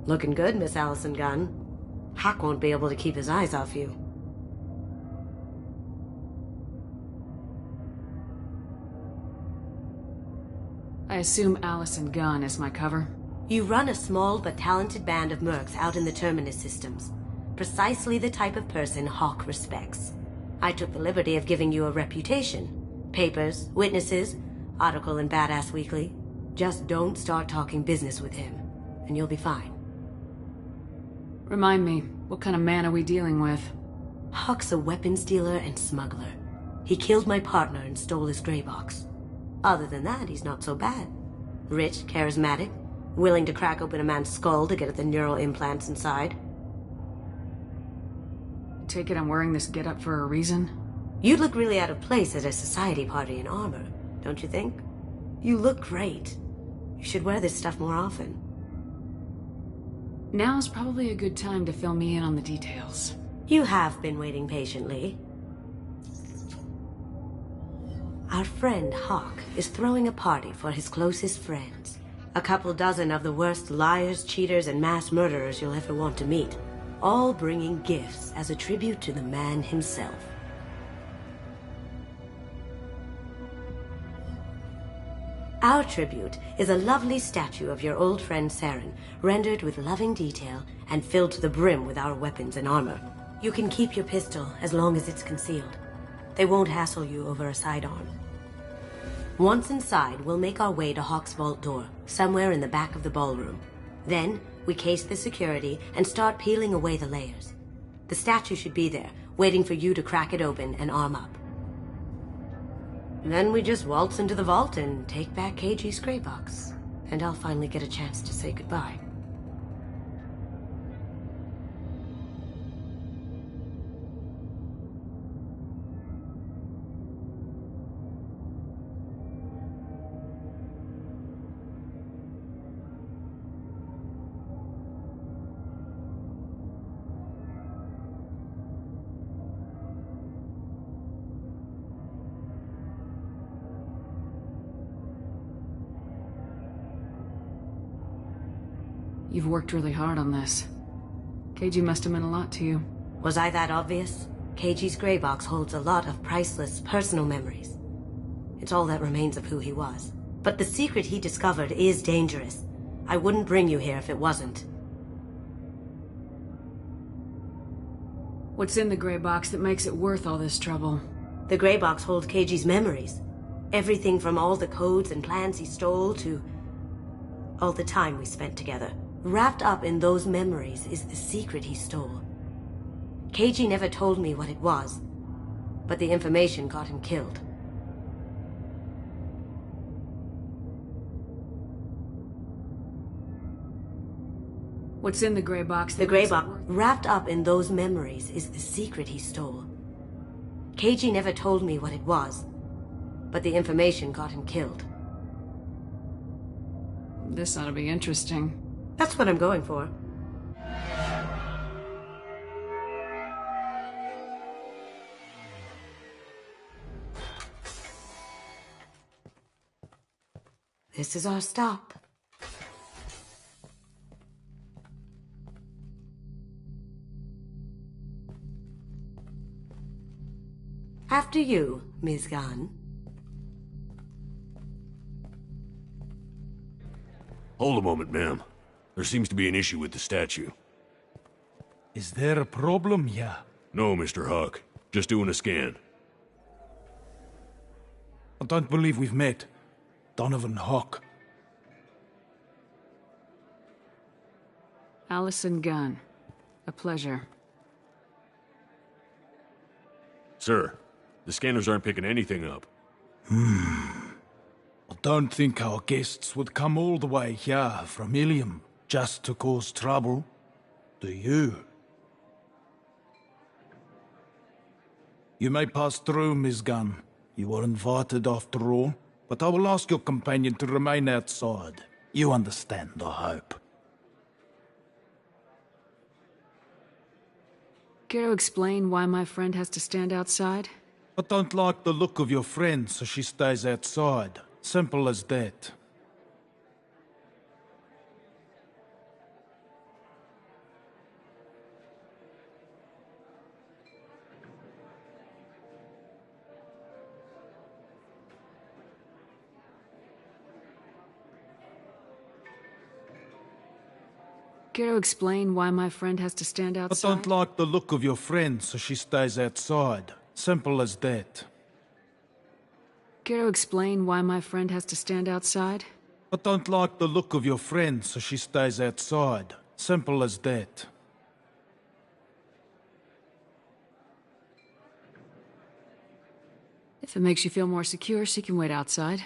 Looking good, Miss Allison Gunn. Hawk won't be able to keep his eyes off you. I assume Allison Gunn is my cover? You run a small but talented band of mercs out in the Terminus systems. Precisely the type of person Hawk respects. I took the liberty of giving you a reputation. Papers, witnesses, article in Badass Weekly. Just don't start talking business with him, and you'll be fine. Remind me, what kind of man are we dealing with? Hawk's a weapons dealer and smuggler. He killed my partner and stole his gray box. Other than that, he's not so bad. Rich, charismatic, willing to crack open a man's skull to get at the neural implants inside. Take it I'm wearing this getup for a reason? You'd look really out of place at a society party in armor, don't you think? You look great. You should wear this stuff more often. Now's probably a good time to fill me in on the details. You have been waiting patiently. Our friend Hawk is throwing a party for his closest friends. A couple dozen of the worst liars, cheaters, and mass murderers you'll ever want to meet. All bringing gifts as a tribute to the man himself. Our tribute is a lovely statue of your old friend Saren, rendered with loving detail and filled to the brim with our weapons and armor. You can keep your pistol as long as it's concealed. They won't hassle you over a sidearm. Once inside, we'll make our way to Hawk's vault door, somewhere in the back of the ballroom. Then, we case the security and start peeling away the layers. The statue should be there, waiting for you to crack it open and arm up. Then we just waltz into the vault and take back KG's gray box. And I'll finally get a chance to say goodbye. You've worked really hard on this. KG must have meant a lot to you. Was I that obvious? KG's gray box holds a lot of priceless personal memories. It's all that remains of who he was. But the secret he discovered is dangerous. I wouldn't bring you here if it wasn't. What's in the gray box that makes it worth all this trouble? The gray box holds KG's memories. Everything from all the codes and plans he stole to all the time we spent together. Wrapped up in those memories is the secret he stole. KG never told me what it was, but the information got him killed. What's in the gray box? The gray box wrapped up in those memories is the secret he stole. KG never told me what it was, but the information got him killed. This ought to be interesting. That's what I'm going for. This is our stop. After you, Ms. Gunn. Hold a moment, ma'am. There seems to be an issue with the statue. Is there a problem here? No, Mr. Huck. Just doing a scan. I don't believe we've met. Donovan Hawk. Allison Gunn. A pleasure. Sir, the scanners aren't picking anything up. I don't think our guests would come all the way here from Ilium just to cause trouble. Do you? You may pass through, Miss Gunn. You were invited after all, but I will ask your companion to remain outside. You understand, I hope. Care to explain why my friend has to stand outside? I don't like the look of your friend, so she stays outside. Simple as that. Care to explain why my friend has to stand I outside? don't like the look of your friend, so she stays outside. Simple as that. Care to explain why my friend has to stand outside? I don't like the look of your friend, so she stays outside. Simple as that. If it makes you feel more secure, she can wait outside.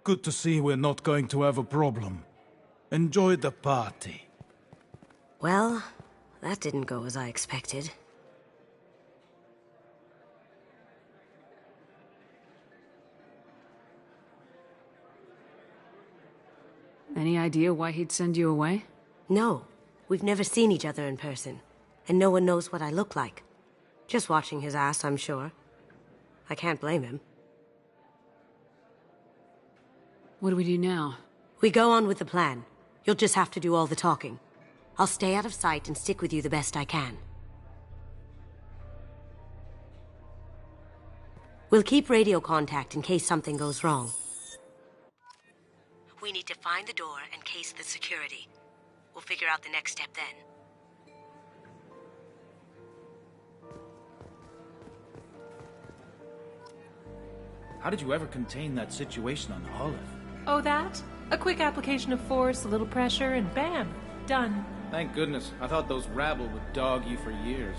Good to see we're not going to have a problem. Enjoy the party. Well, that didn't go as I expected. Any idea why he'd send you away? No. We've never seen each other in person. And no one knows what I look like. Just watching his ass, I'm sure. I can't blame him. What do we do now? We go on with the plan. You'll just have to do all the talking. I'll stay out of sight and stick with you the best I can. We'll keep radio contact in case something goes wrong. We need to find the door and case the security. We'll figure out the next step then. How did you ever contain that situation on Olive? Oh, that? A quick application of force, a little pressure, and bam! Done. Thank goodness. I thought those rabble would dog you for years.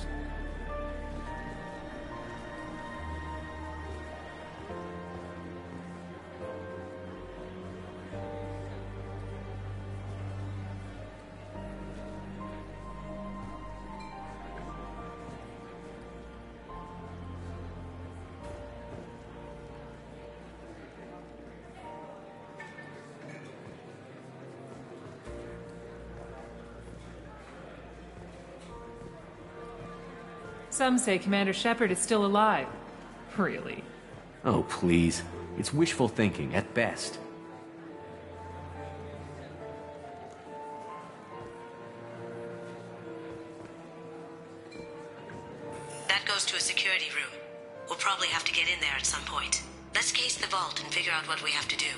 Some say Commander Shepard is still alive. Really? Oh, please. It's wishful thinking, at best. That goes to a security room. We'll probably have to get in there at some point. Let's case the vault and figure out what we have to do.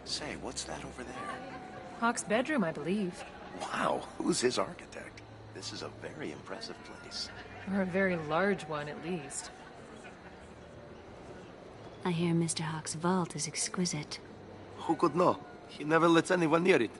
Say, what's that over there? Hawk's bedroom, I believe. Wow, who's his architect? This is a very impressive place. Or a very large one, at least. I hear Mr. Hawk's vault is exquisite. Who could know? He never lets anyone near it.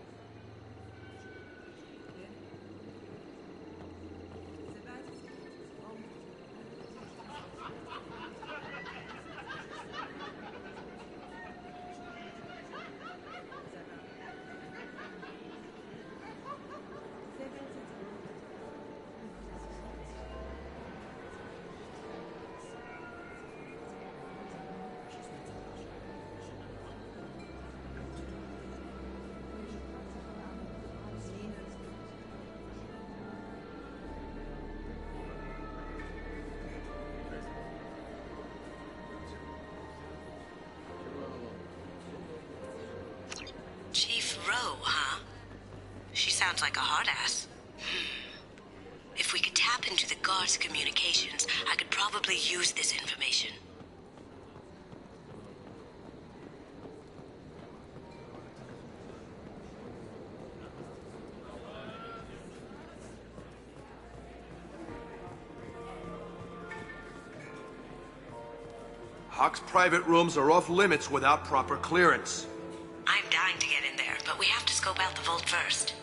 row, huh? She sounds like a hard ass. If we could tap into the guard's communications, I could probably use this information. Hawk's private rooms are off limits without proper clearance. I'm dying to get in there, but we have to scope out the vault first.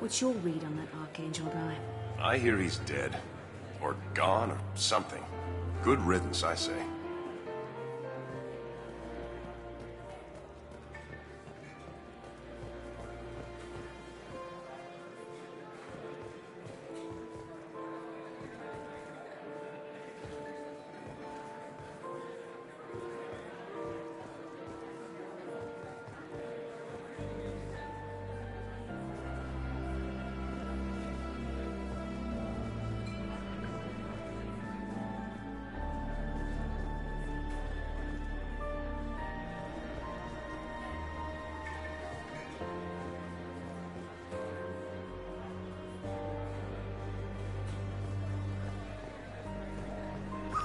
What's your read on that Archangel guy? I hear he's dead. Or gone, or something. Good riddance, I say.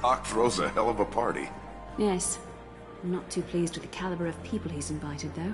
Hawk throws a hell of a party. Yes. I'm not too pleased with the caliber of people he's invited, though.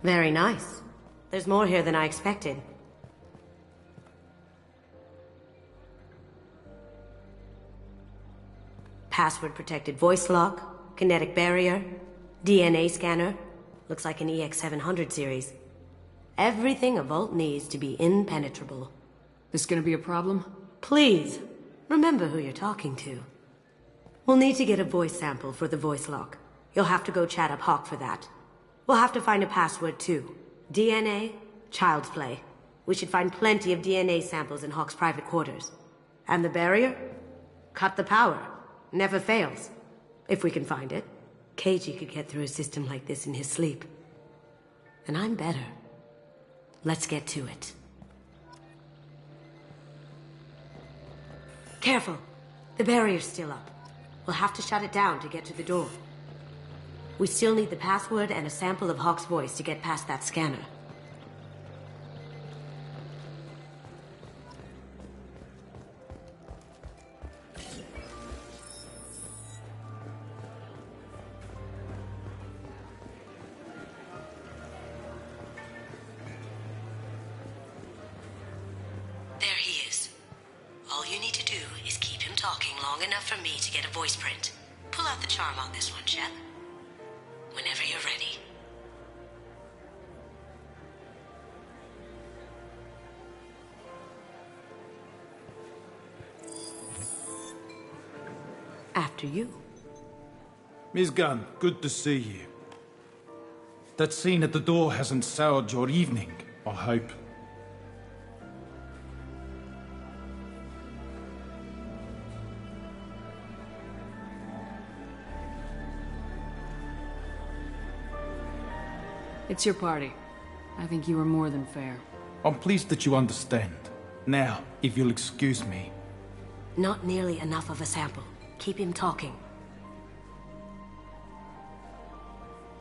Very nice. There's more here than I expected. Password-protected voice lock, kinetic barrier, DNA scanner. Looks like an EX-700 series. Everything a vault needs to be impenetrable. This gonna be a problem? Please, remember who you're talking to. We'll need to get a voice sample for the voice lock. You'll have to go chat up Hawk for that. We'll have to find a password too. DNA, child's play. We should find plenty of DNA samples in Hawk's private quarters. And the barrier? Cut the power. Never fails. If we can find it. KG could get through a system like this in his sleep. And I'm better. Let's get to it. Careful. The barrier's still up. We'll have to shut it down to get to the door. We still need the password and a sample of Hawk's voice to get past that scanner. There he is. All you need to do is keep him talking long enough for me to get a voice print. Pull out the charm on this one, Shep. Whenever you're ready. After you. Miss Gunn, good to see you. That scene at the door hasn't soured your evening, I hope. It's your party. I think you were more than fair. I'm pleased that you understand. Now, if you'll excuse me. Not nearly enough of a sample. Keep him talking.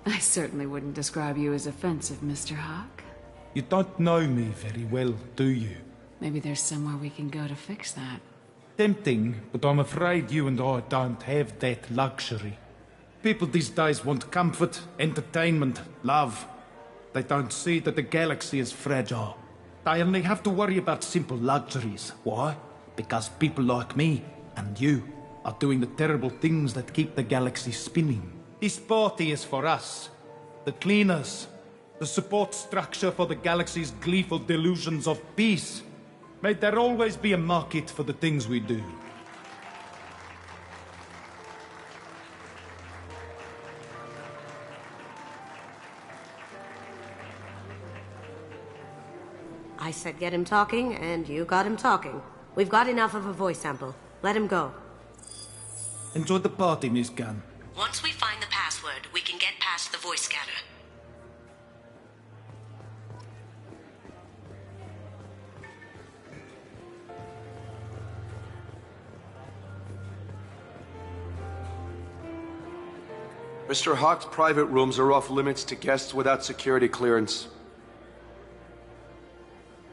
I certainly wouldn't describe you as offensive, Mr. Hawk. You don't know me very well, do you? Maybe there's somewhere we can go to fix that. Tempting, but I'm afraid you and I don't have that luxury. People these days want comfort, entertainment, love. They don't see that the galaxy is fragile. They only have to worry about simple luxuries. Why? Because people like me and you are doing the terrible things that keep the galaxy spinning. This party is for us, the cleaners, the support structure for the galaxy's gleeful delusions of peace. May there always be a market for the things we do. I said get him talking, and you got him talking. We've got enough of a voice sample. Let him go. Enjoy the party, Miss Gunn. Once we find the password, we can get past the voice scanner. Mr. Hawk's private rooms are off limits to guests without security clearance.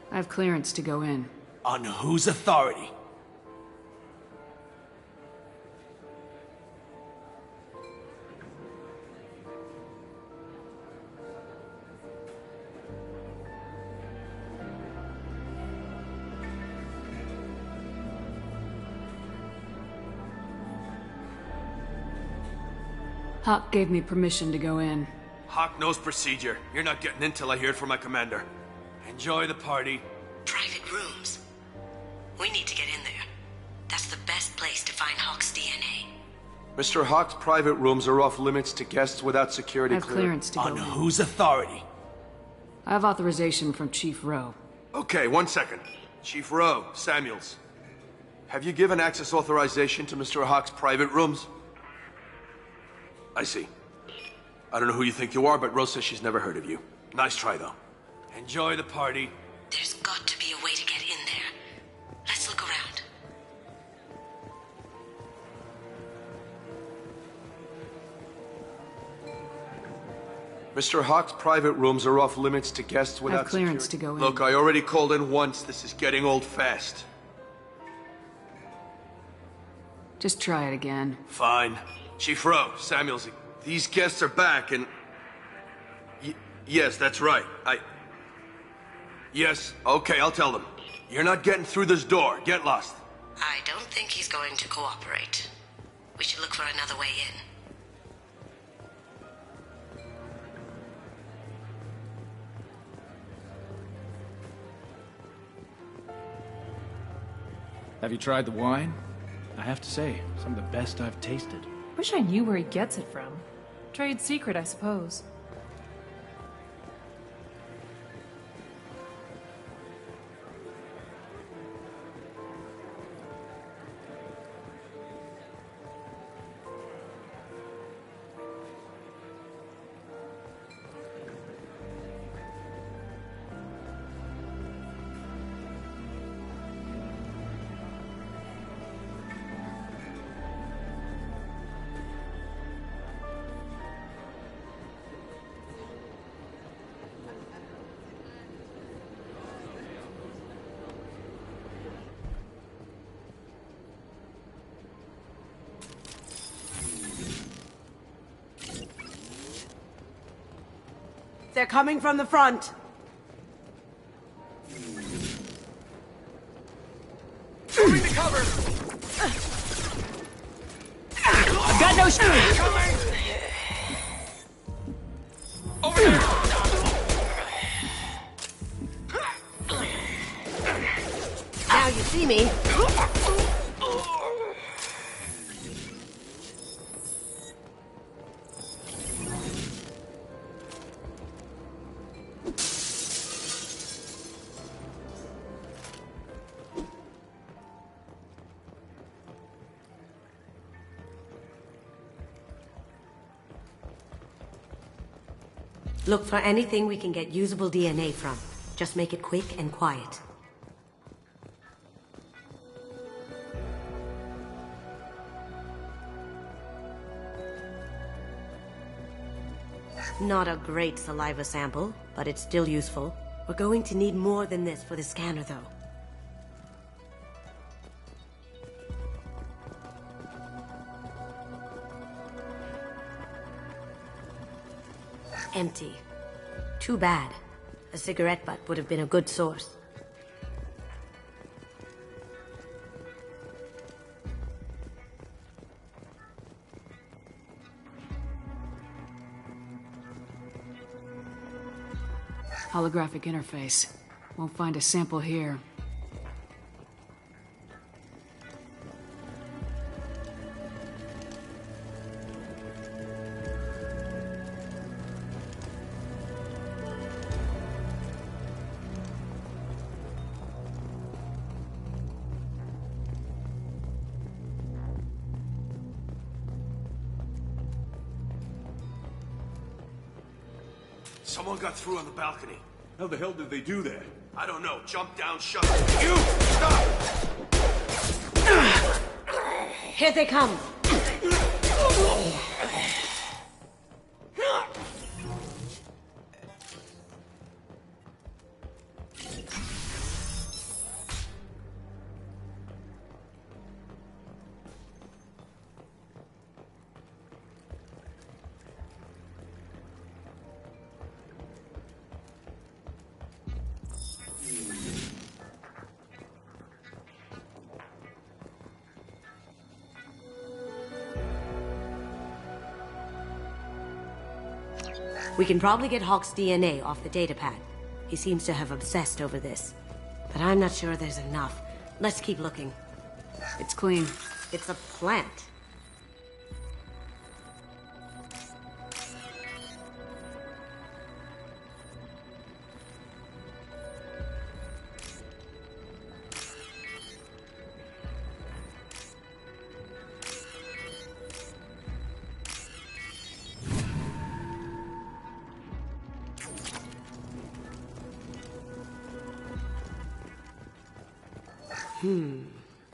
I have clearance to go in. On whose authority? Hawk gave me permission to go in. Hawk knows procedure. You're not getting in till I hear it from my commander. Enjoy the party. Private rooms. We need to get in there. That's the best place to find Hawk's DNA. Mr. Hawk's private rooms are off limits to guests without security I have clearance to go in. On whose authority? I have authorization from Chief Rowe. Okay, 1 second. Chief Rowe, Samuels. Have you given access authorization to Mr. Hawk's private rooms? I see. I don't know who you think you are, but Rose says she's never heard of you. Nice try, though. Enjoy the party. There's got to be a way to get in there. Let's look around. Mr. Hawk's private rooms are off limits to guests I without have clearance security. to go in. Look, I already called in once. This is getting old fast. Just try it again. Fine. Chief Rowe, Samuels, these guests are back and... Yes, that's right. Yes, okay, I'll tell them. You're not getting through this door. Get lost. I don't think he's going to cooperate. We should look for another way in. Have you tried the wine? I have to say, some of the best I've tasted. Wish I knew where he gets it from. Trade secret, I suppose. They're coming from the front. Moving to cover! I've got no shot! Over there! Now you see me. Look for anything we can get usable DNA from. Just make it quick and quiet. Not a great saliva sample, but it's still useful. We're going to need more than this for the scanner, though. Empty. Too bad. A cigarette butt would have been a good source. Holographic interface. Won't find a sample here. Someone got through on the balcony. How the hell did they do that? I don't know. Jump down, shut it. You! Stop! Here they come! We can probably get Hawk's DNA off the datapad. He seems to have obsessed over this. But I'm not sure there's enough. Let's keep looking. It's clean. It's a plant.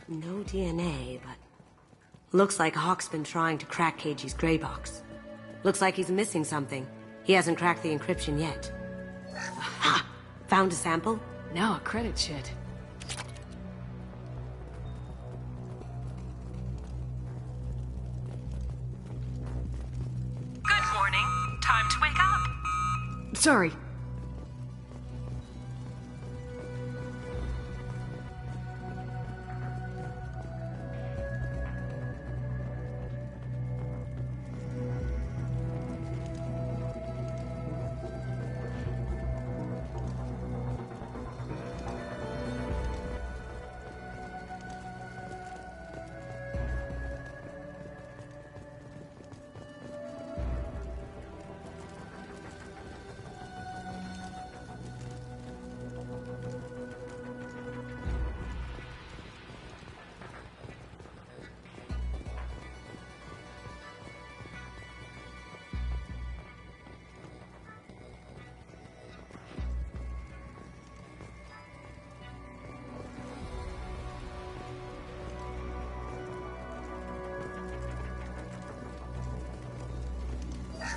No DNA, but... Looks like Hawk's been trying to crack KG's gray box. Looks like he's missing something. He hasn't cracked the encryption yet. Aha! Found a sample? Now a credit shit. Good morning. Time to wake up. Sorry.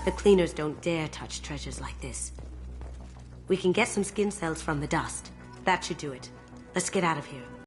The cleaners don't dare touch treasures like this. We can get some skin cells from the dust. That should do it. Let's get out of here.